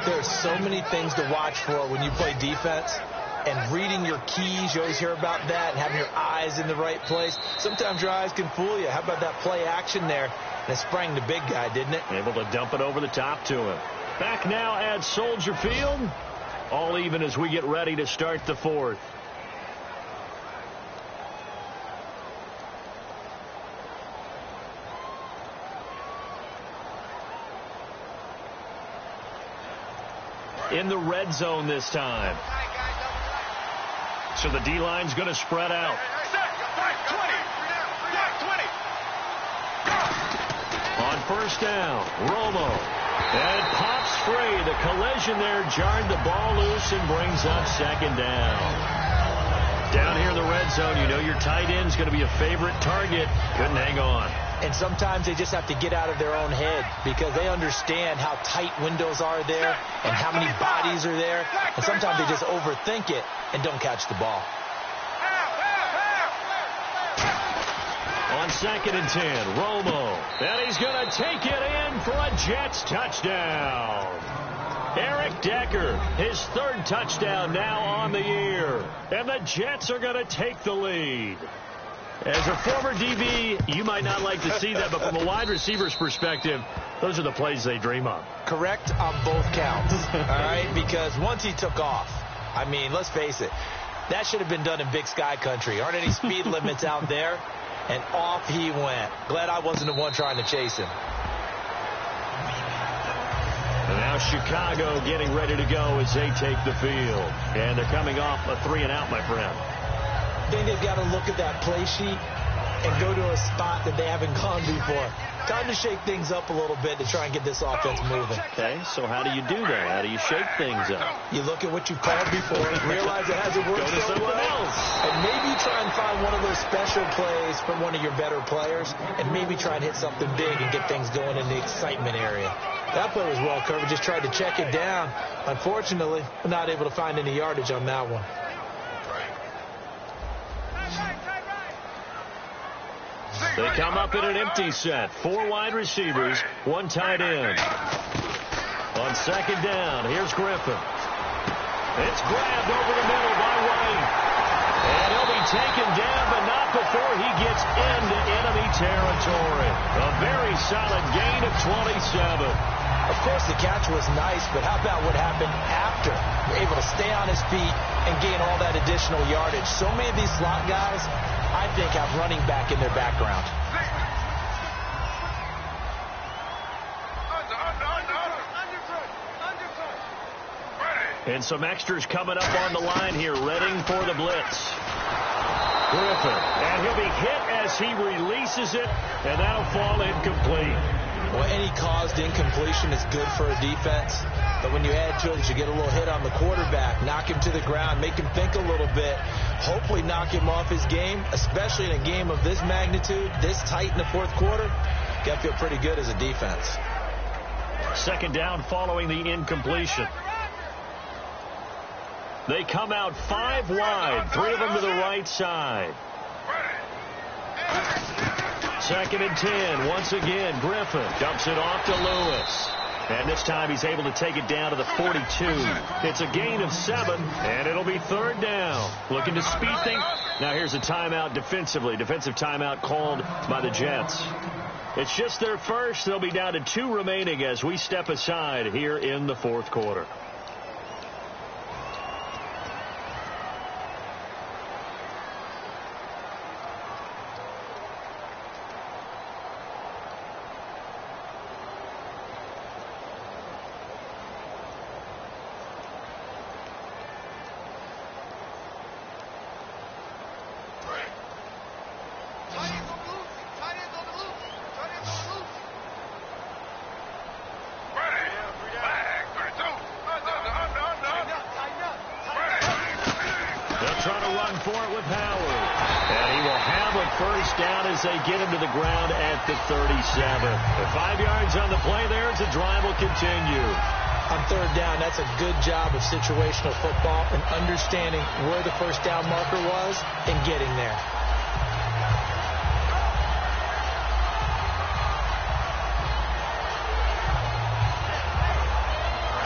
S3: There's so many things to watch for when you play defense. And reading your keys, you always hear about that, and having your eyes in the right place. Sometimes your eyes can fool you. How about that play action there? And it sprang the big guy, didn't it?
S2: Able to dump it over the top to him. Back now at Soldier Field. All even as we get ready to start the 4th. In the red zone this time. So the D-line's going to spread out. On 1st down, Romo. And pops free. The collision there jarred the ball loose and brings up 2nd down. Down here in the red zone, you know your tight end's going to be a favorite target. Couldn't hang on.
S3: And sometimes they just have to get out of their own head because they understand how tight windows are there and how many bodies are there. And sometimes they just overthink it and don't catch the ball.
S2: On 2nd and 10, Romo. And he's going to take it in for a Jets touchdown. Eric Decker, his 3rd touchdown now on the year. And the Jets are going to take the lead. As a former DB, you might not like to see that, but from a wide receiver's perspective, those are the plays they dream of.
S3: Correct on both counts, all right? Because once he took off, I mean, let's face it, that should have been done in Big Sky country. Aren't any speed limits out there? And off he went. Glad I wasn't the one trying to chase him.
S2: And now Chicago getting ready to go as they take the field. And they're coming off a 3-and-out, my friend.
S3: I think they've got to look at that play sheet and go to a spot that they haven't gone before. Time to shake things up a little bit to try and get this offense moving.
S2: Okay, so how do you do that? How do you shake things up?
S3: You look at what you called before, realize it hasn't worked so well, and maybe try and find one of those special plays from one of your better players, and maybe try and hit something big and get things going in the excitement area. That play was well covered, just tried to check it down. Unfortunately, not able to find any yardage on that one.
S2: They come up in an empty set. 4 wide receivers, 1 tight end. On 2nd down, here's Griffin. It's grabbed over the middle by White. And he'll be taken down, but not before he gets into enemy territory. A very solid gain of 27.
S3: Of course, the catch was nice, but how about what happened after? Able to stay on his feet and gain all that additional yardage. So many of these slot guys, I think, have running back in their background.
S2: And some extras coming up on the line here, readying for the blitz. Griffin, and he'll be hit as he releases it, and that'll fall incomplete.
S3: Well, any caused incompletion is good for a defense, but when you add to it, you get a little hit on the quarterback, knock him to the ground, make him think a little bit, hopefully knock him off his game, especially in a game of this magnitude, this tight in the 4th quarter. Got to feel pretty good as a defense.
S2: 2nd down following the incompletion. They come out 5 wide, 3 of them to the right side. 2nd and 10. Once again, Griffin dumps it off to Lewis. And this time he's able to take it down to the 42. It's a gain of 7, and it'll be 3rd down. Looking to speed things. Now here's a timeout defensively. Defensive timeout called by the Jets. It's just their first. They'll be down to 2 remaining as we step aside here in the 4th quarter. to run for it with Howard. And he will have a first down as they get him to the ground at the 37. The 5 yards on the play there as the drive will continue.
S3: On third down, that's a good job of situational football and understanding where the first down marker was and getting there.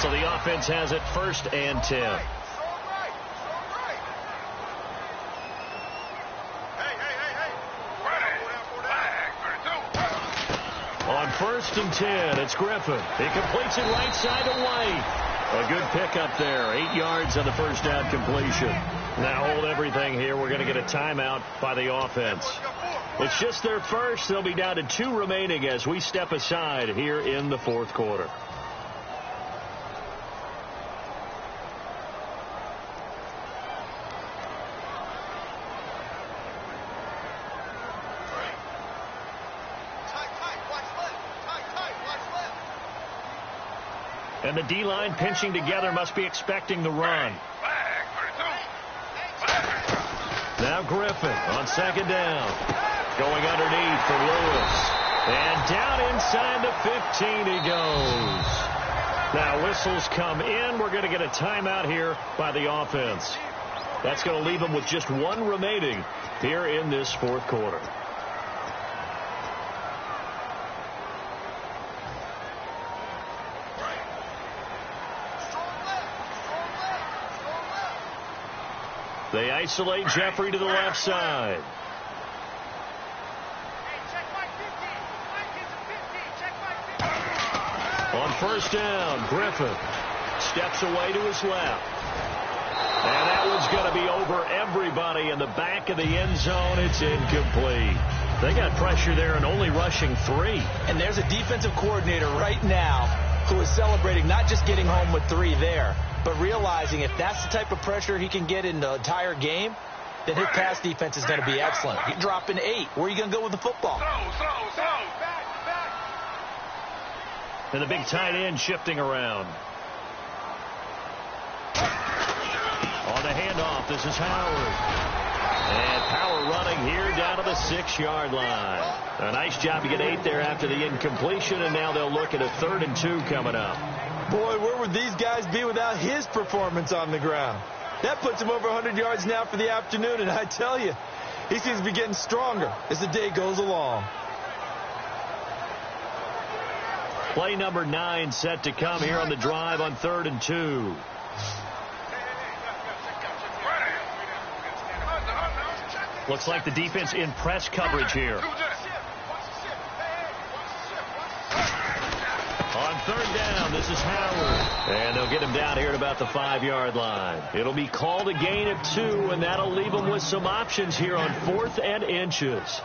S2: So the offense has it 1st and 10. On 1st and 10, it's Griffin. He completes it right side to White. A good pickup there. 8 yards on the first down completion. Now hold everything here. We're going to get a timeout by the offense. It's just their first. They'll be down to 2 remaining as we step aside here in the 4th quarter. And the D-line pinching together must be expecting the run. Now Griffin on 2nd down. Going underneath for Lewis. And down inside the 15 he goes. Now whistles come in. We're going to get a timeout here by the offense. That's going to leave them with just 1 remaining here in this 4th quarter. They isolate Jeffrey to the left side. On 1st down, Griffin steps away to his left. And that one's going to be over everybody in the back of the end zone. It's incomplete. They got pressure there and only rushing 3.
S3: And there's a defensive coordinator right now who is celebrating not just getting home with 3 there, but realizing if that's the type of pressure he can get in the entire game, then his pass defense is going to be excellent. You're dropping 8. Where are you going to go with the football?
S2: And the big tight end shifting around. On the handoff, this is Howard. And power running here down to the 6-yard line. A nice job to get 8 there after the incompletion, and now they'll look at a 3rd and 2 coming up.
S3: Boy, where would these guys be without his performance on the ground? That puts him over 100 yards now for the afternoon, and I tell you, he seems to be getting stronger as the day goes along.
S2: Play number 9 set to come here on the drive on 3rd and 2. Looks like the defense in press coverage here. On 3rd down, this is Howard. And they'll get him down here at about the 5-yard line. It'll be called a gain of 2, and that'll leave them with some options here on 4th and inches.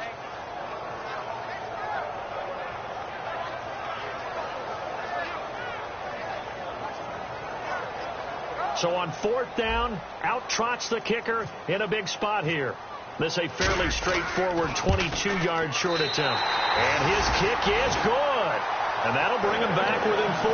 S2: So on 4th down, out trots the kicker in a big spot here. This is a fairly straightforward 22-yard short attempt. And his kick is good. And that'll bring him back within 4.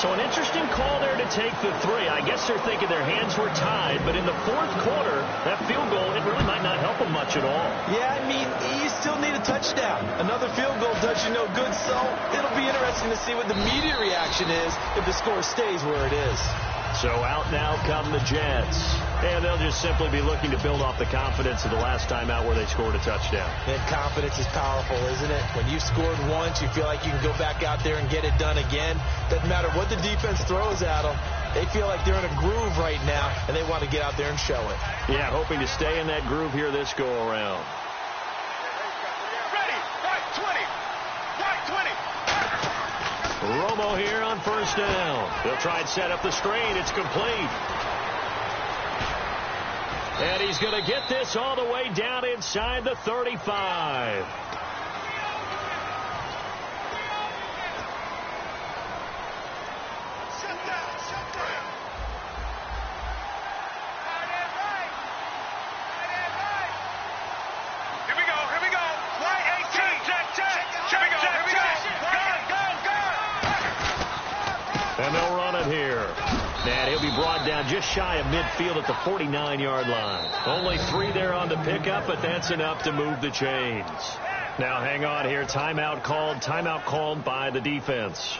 S2: So an interesting call there to take the 3. I guess they're thinking their hands were tied. But in the 4th quarter, that field goal, it really might not help them much at all.
S3: Yeah, I mean, you still need a touchdown. Another field goal does you no good. So it'll be interesting to see what the media reaction is if the score stays where it is.
S2: So out now come the Jets. And they'll just simply be looking to build off the confidence of the last time out where they scored a touchdown.
S3: And confidence is powerful, isn't it? When you've scored once, you feel like you can go back out there and get it done again. Doesn't matter what the defense throws at them. They feel like they're in a groove right now, and they want to get out there and show it.
S2: Yeah, hoping to stay in that groove here this go-around.
S4: Ready, right 20, right 20.
S2: Romo here on 1st down. They'll try and set up the screen. It's complete. And he's going to get this all the way down inside the 35. down just shy of midfield at the 49-yard line. Only 3 there on the pickup, but that's enough to move the chains. Now hang on here. Timeout called by the defense.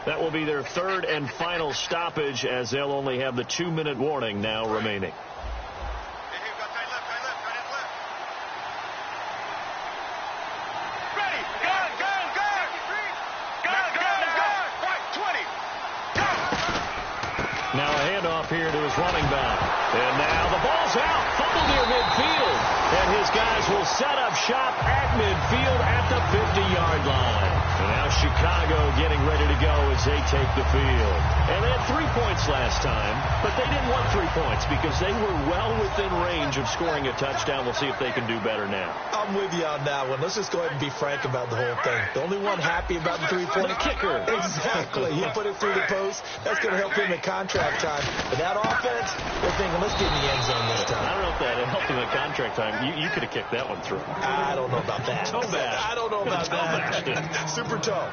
S2: That will be their 3rd and final stoppage, as they'll only have the 2-minute warning now remaining. Now a handoff here to his running back. And now the ball's out. Fumble near midfield. And his guys will set up shop at midfield at the 50-yard line. And now Chicago getting ready to go as they take the field. And they had 3 points last time, but they didn't want 3 points because they were well within range of scoring a touchdown. We'll see if they can do better now.
S3: I'm with you on that one. Let's just go ahead and be frank about the whole thing. The only one happy about the 3-point.
S2: The kicker.
S3: Exactly. He put it through the post. That's going to help him in contract time. But that offense, they're thinking, let's get in the end zone this time.
S2: I don't know if that helped him in contract time. You could have kicked that one through.
S3: I don't know about that.
S2: Toe bash.
S3: I don't know about that. Super toe.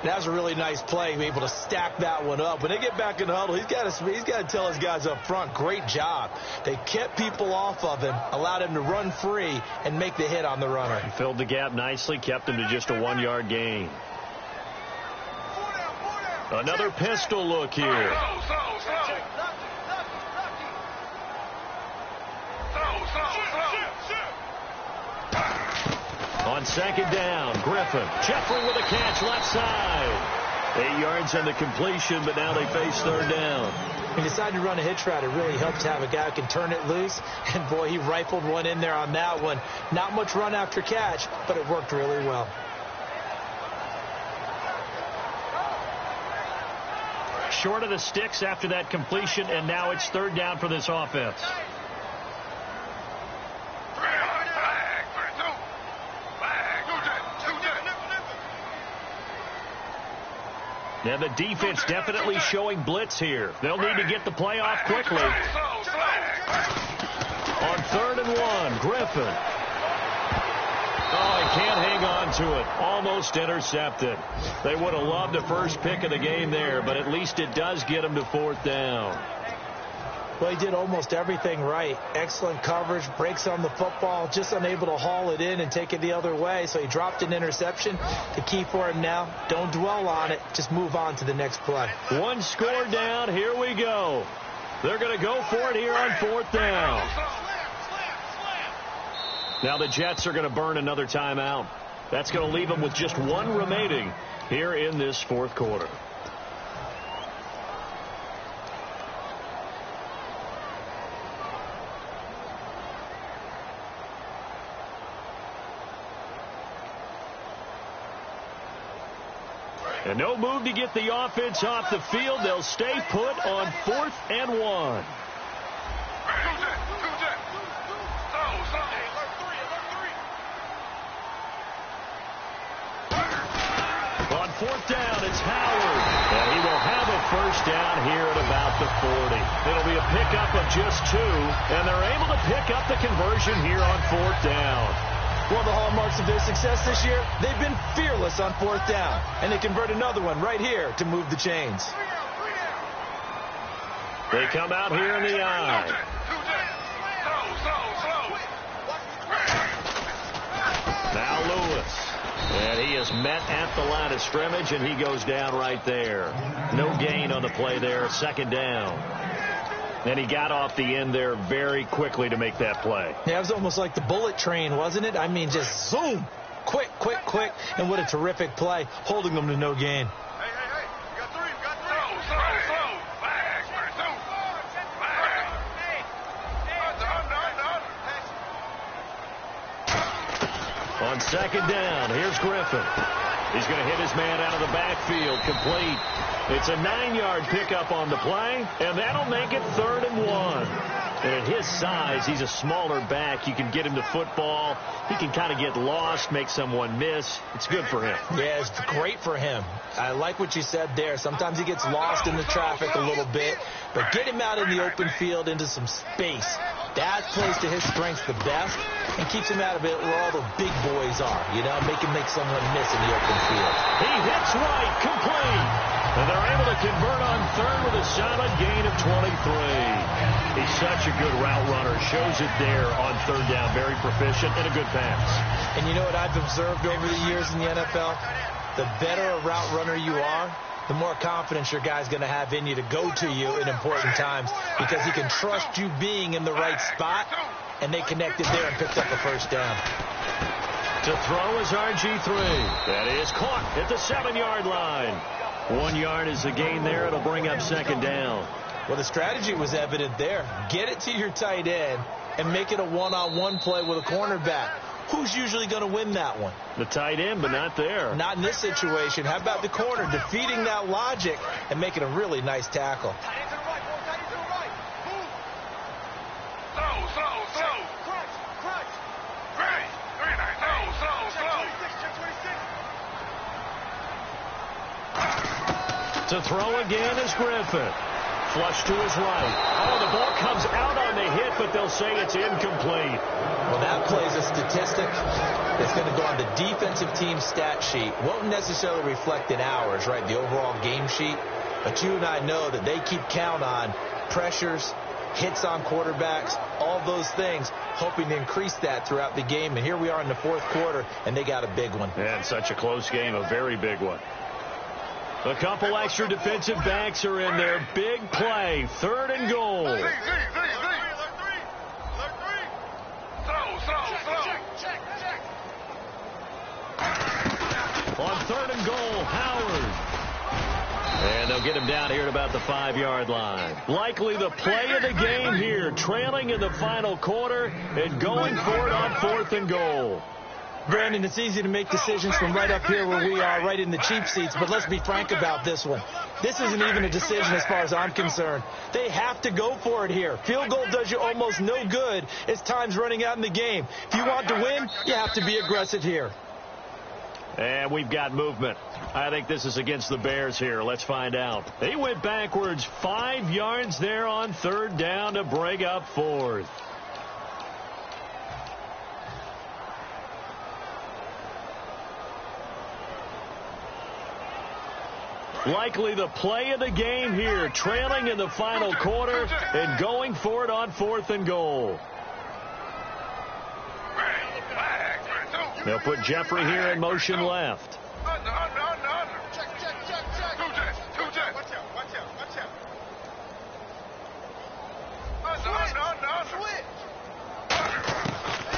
S3: That was a really nice play, be able to stack that one up. When they get back in the huddle, he's got to tell his guys up front, great job. They kept people off of him, allowed him to run free, and make the hit on the runner.
S2: He filled the gap nicely, kept him to just a 1-yard gain. Another pistol look here. On 2nd down, Griffin. Jeffrey with a catch left side. 8 yards on the completion, but now they face 3rd down.
S3: He decided to run a hitch route. It really helps to have a guy who can turn it loose. And, boy, he rifled one in there on that one. Not much run after catch, but it worked really well.
S2: Short of the sticks after that completion, and now it's 3rd down for this offense. Now the defense definitely showing blitz here. They'll need to get the play off quickly. On 3rd and 1, Griffin. Oh, he can't hang on to it. Almost intercepted. They would have loved the first pick of the game there, but at least it does get them to 4th down.
S3: Well, he did almost everything right. Excellent coverage, breaks on the football, just unable to haul it in and take it the other way. So he dropped an interception. The key for him now, don't dwell on it. Just move on to the next play.
S2: 1 score down. Here we go. They're going to go for it here on 4th down. Now the Jets are going to burn another timeout. That's going to leave them with just 1 remaining here in this 4th quarter. And no move to get the offense off the field. They'll stay put on 4th and 1. On 4th down, it's Howard. And he will have a 1st down here at about the 40. It'll be a pickup of just 2. And they're able to pick up the conversion here on 4th down.
S3: One of the hallmarks of their success this year, they've been fearless on 4th down. And they convert another one right here to move the chains.
S2: They come out here in the eye. Now Lewis. And he is met at the line of scrimmage, and he goes down right there. No gain on the play there. 2nd down. And he got off the end there very quickly to make that play.
S3: Yeah, it was almost like the bullet train, wasn't it? I mean, just zoom. Quick, quick, quick. And what a terrific play, holding them to no gain.
S4: Hey. You got 3. Slow.
S2: On 2nd down, here's Griffin. He's going to hit his man out of the backfield, complete. It's a 9-yard pickup on the play, and that'll make it 3rd and 1. And at his size, he's a smaller back. You can get him to football. He can kind of get lost, make someone miss. It's good for him.
S3: Yeah, it's great for him. I like what you said there. Sometimes he gets lost in the traffic a little bit, but get him out in the open field into some space. That plays to his strengths the best and keeps him out of it where all the big boys are, you know, make someone miss in the open field.
S2: He hits right, complete. And they're able to convert on third with a solid gain of 23. He's such a good route runner. Shows it there on third down. Very proficient and a good pass.
S3: And you know what I've observed over the years in the NFL? The better a route runner you are, the more confidence your guy's going to have in you to go to you in important times because he can trust you being in the right spot, and they connected there and picked up a first down.
S2: To throw is RG3. That is caught at the 7-yard line. 1 yard is the gain there. It'll bring up second down.
S3: Well, the strategy was evident there. Get it to your tight end and make it a one-on-one play with a cornerback. Who's usually going to win that one?
S2: The tight end, but not there.
S3: Not in this situation. How about the corner defeating that logic and making a really nice tackle?
S2: To throw again is Griffin. Flush to his right. Oh, the ball comes out on the hit, but they'll say it's incomplete.
S3: Well, that plays a statistic that's going to go on the defensive team stat sheet. Won't necessarily reflect in ours, right, the overall game sheet. But you and I know that they keep count on pressures, hits on quarterbacks, all those things, hoping to increase that throughout the game. And here we are in the fourth quarter, and they got a big one.
S2: And such a close game, a very big one. A couple extra defensive backs are in there. Big play, 3rd and goal. On 3rd and goal, Howard. And they'll get him down here at about the 5-yard line. Likely the play of the game here, trailing in the final quarter and going for it on 4th and goal.
S3: Brandon, it's easy to make decisions from right up here where we are, right in the cheap seats, but let's be frank about this one. This isn't even a decision as far as I'm concerned. They have to go for it here. Field goal does you almost no good as time's running out in the game. If you want to win, you have to be aggressive here.
S2: And we've got movement. I think this is against the Bears here. Let's find out. They went backwards 5 yards there on 3rd down to bring up 4th. Likely the play of the game here, trailing in the final quarter and going for it on 4th and goal. They'll put Jeffrey here in motion left.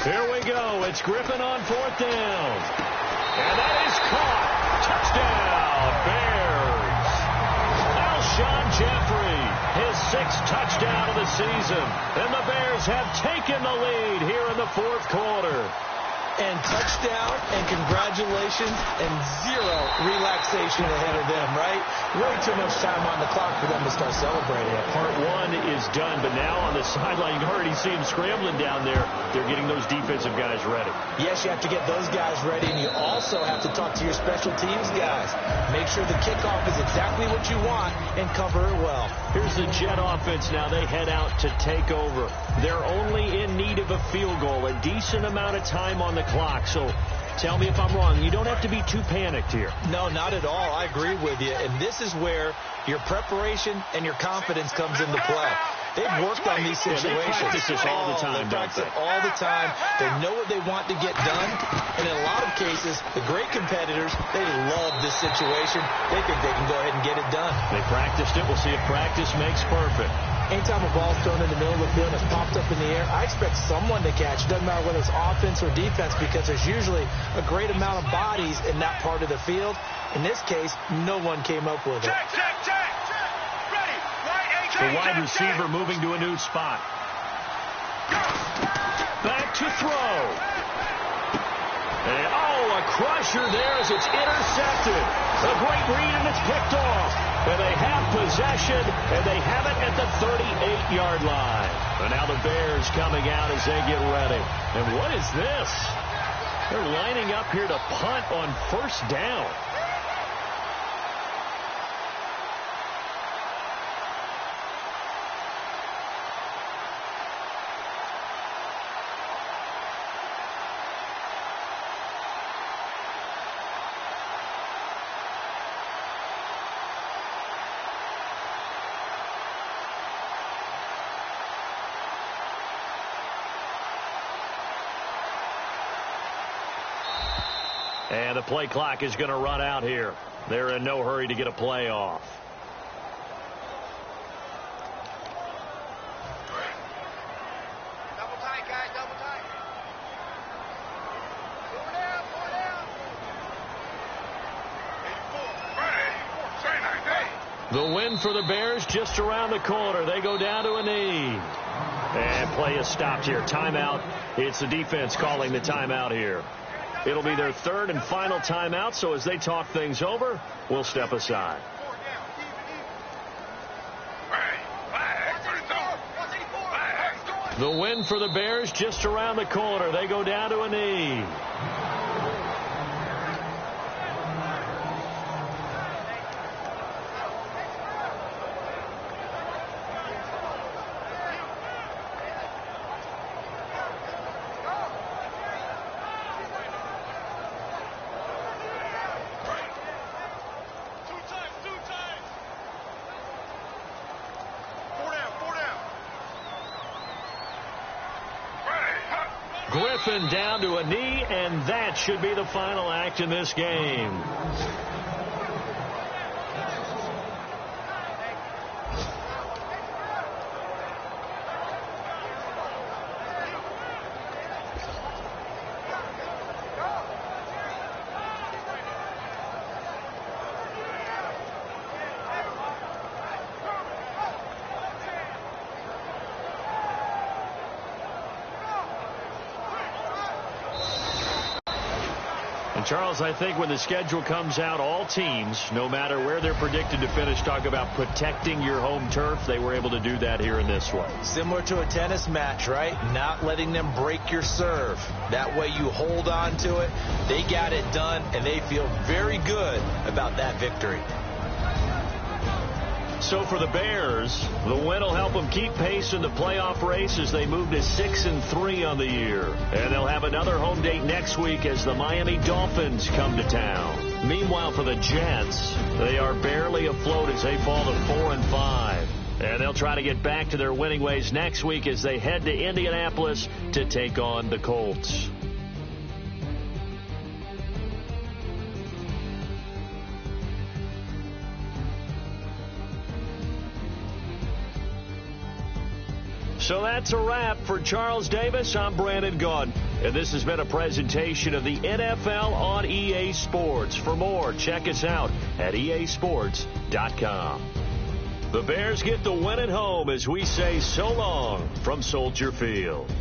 S2: Here we go. It's Griffin on 4th down. And that is caught. Touchdown, Bears. Alshon Jeffrey, his 6th touchdown of the season. And the Bears have taken the lead here in the 4th quarter.
S3: And touchdown and congratulations and zero relaxation ahead of them, right? Way too much time on the clock for them to start celebrating.
S2: Part 1 is done, but now on the sideline, you can already see them scrambling down there. They're getting those defensive guys ready.
S3: Yes, you have to get those guys ready, and you also have to talk to your special teams guys. Make sure the kickoff is exactly what you want and cover it well.
S2: Here's the Jet offense now. They head out to take over. They're only in need of a field goal, a decent amount of time on the clock. So tell me if I'm wrong. You don't have to be too panicked here.
S3: No, not at all. I agree with you. And this is where your preparation and your confidence comes into play. They've worked on these situations.
S2: They practice this all the time,
S3: don't they? All the time. They know what they want to get done. And in a lot of cases, the great competitors, they love this situation. They think they can go ahead and get it done.
S2: They practiced it. We'll see if practice makes perfect.
S3: Anytime a ball's thrown in the middle of the field and it's popped up in the air, I expect someone to catch. Doesn't matter whether it's offense or defense, because there's usually a great amount of bodies in that part of the field. In this case, no one came up with it.
S2: The wide receiver moving to a new spot. Back to throw. And, a crusher there as it's intercepted. A great read, and it's picked off. And they have possession, and they have it at the 38-yard line. And now the Bears coming out as they get ready. And what is this? They're lining up here to punt on 1st down. And the play clock is going to run out here. They're in no hurry to get a play off.
S4: Double tight, guys, double tight. Four down, four down. 84.
S2: The win for the Bears just around the corner. They go down to a knee. And play is stopped here. Timeout. It's the defense calling the timeout here. It'll be their third and final timeout, so as they talk things over, we'll step aside. The win for the Bears just around the corner. They go down to a knee. Griffin down to a knee, and that should be the final act in this game. Charles, I think when the schedule comes out, all teams, no matter where they're predicted to finish, talk about protecting your home turf. They were able to do that here in this one.
S3: Similar to a tennis match, right? Not letting them break your serve. That way you hold on to it. They got it done, and they feel very good about that victory.
S2: So for the Bears, the win will help them keep pace in the playoff race as they move to 6-3 on the year. And they'll have another home date next week as the Miami Dolphins come to town. Meanwhile, for the Jets, they are barely afloat as they fall to 4-5. And they'll try to get back to their winning ways next week as they head to Indianapolis to take on the Colts. So that's a wrap. For Charles Davis, I'm Brandon Gaudin. And this has been a presentation of the NFL on EA Sports. For more, check us out at easports.com. The Bears get the win at home as we say so long from Soldier Field.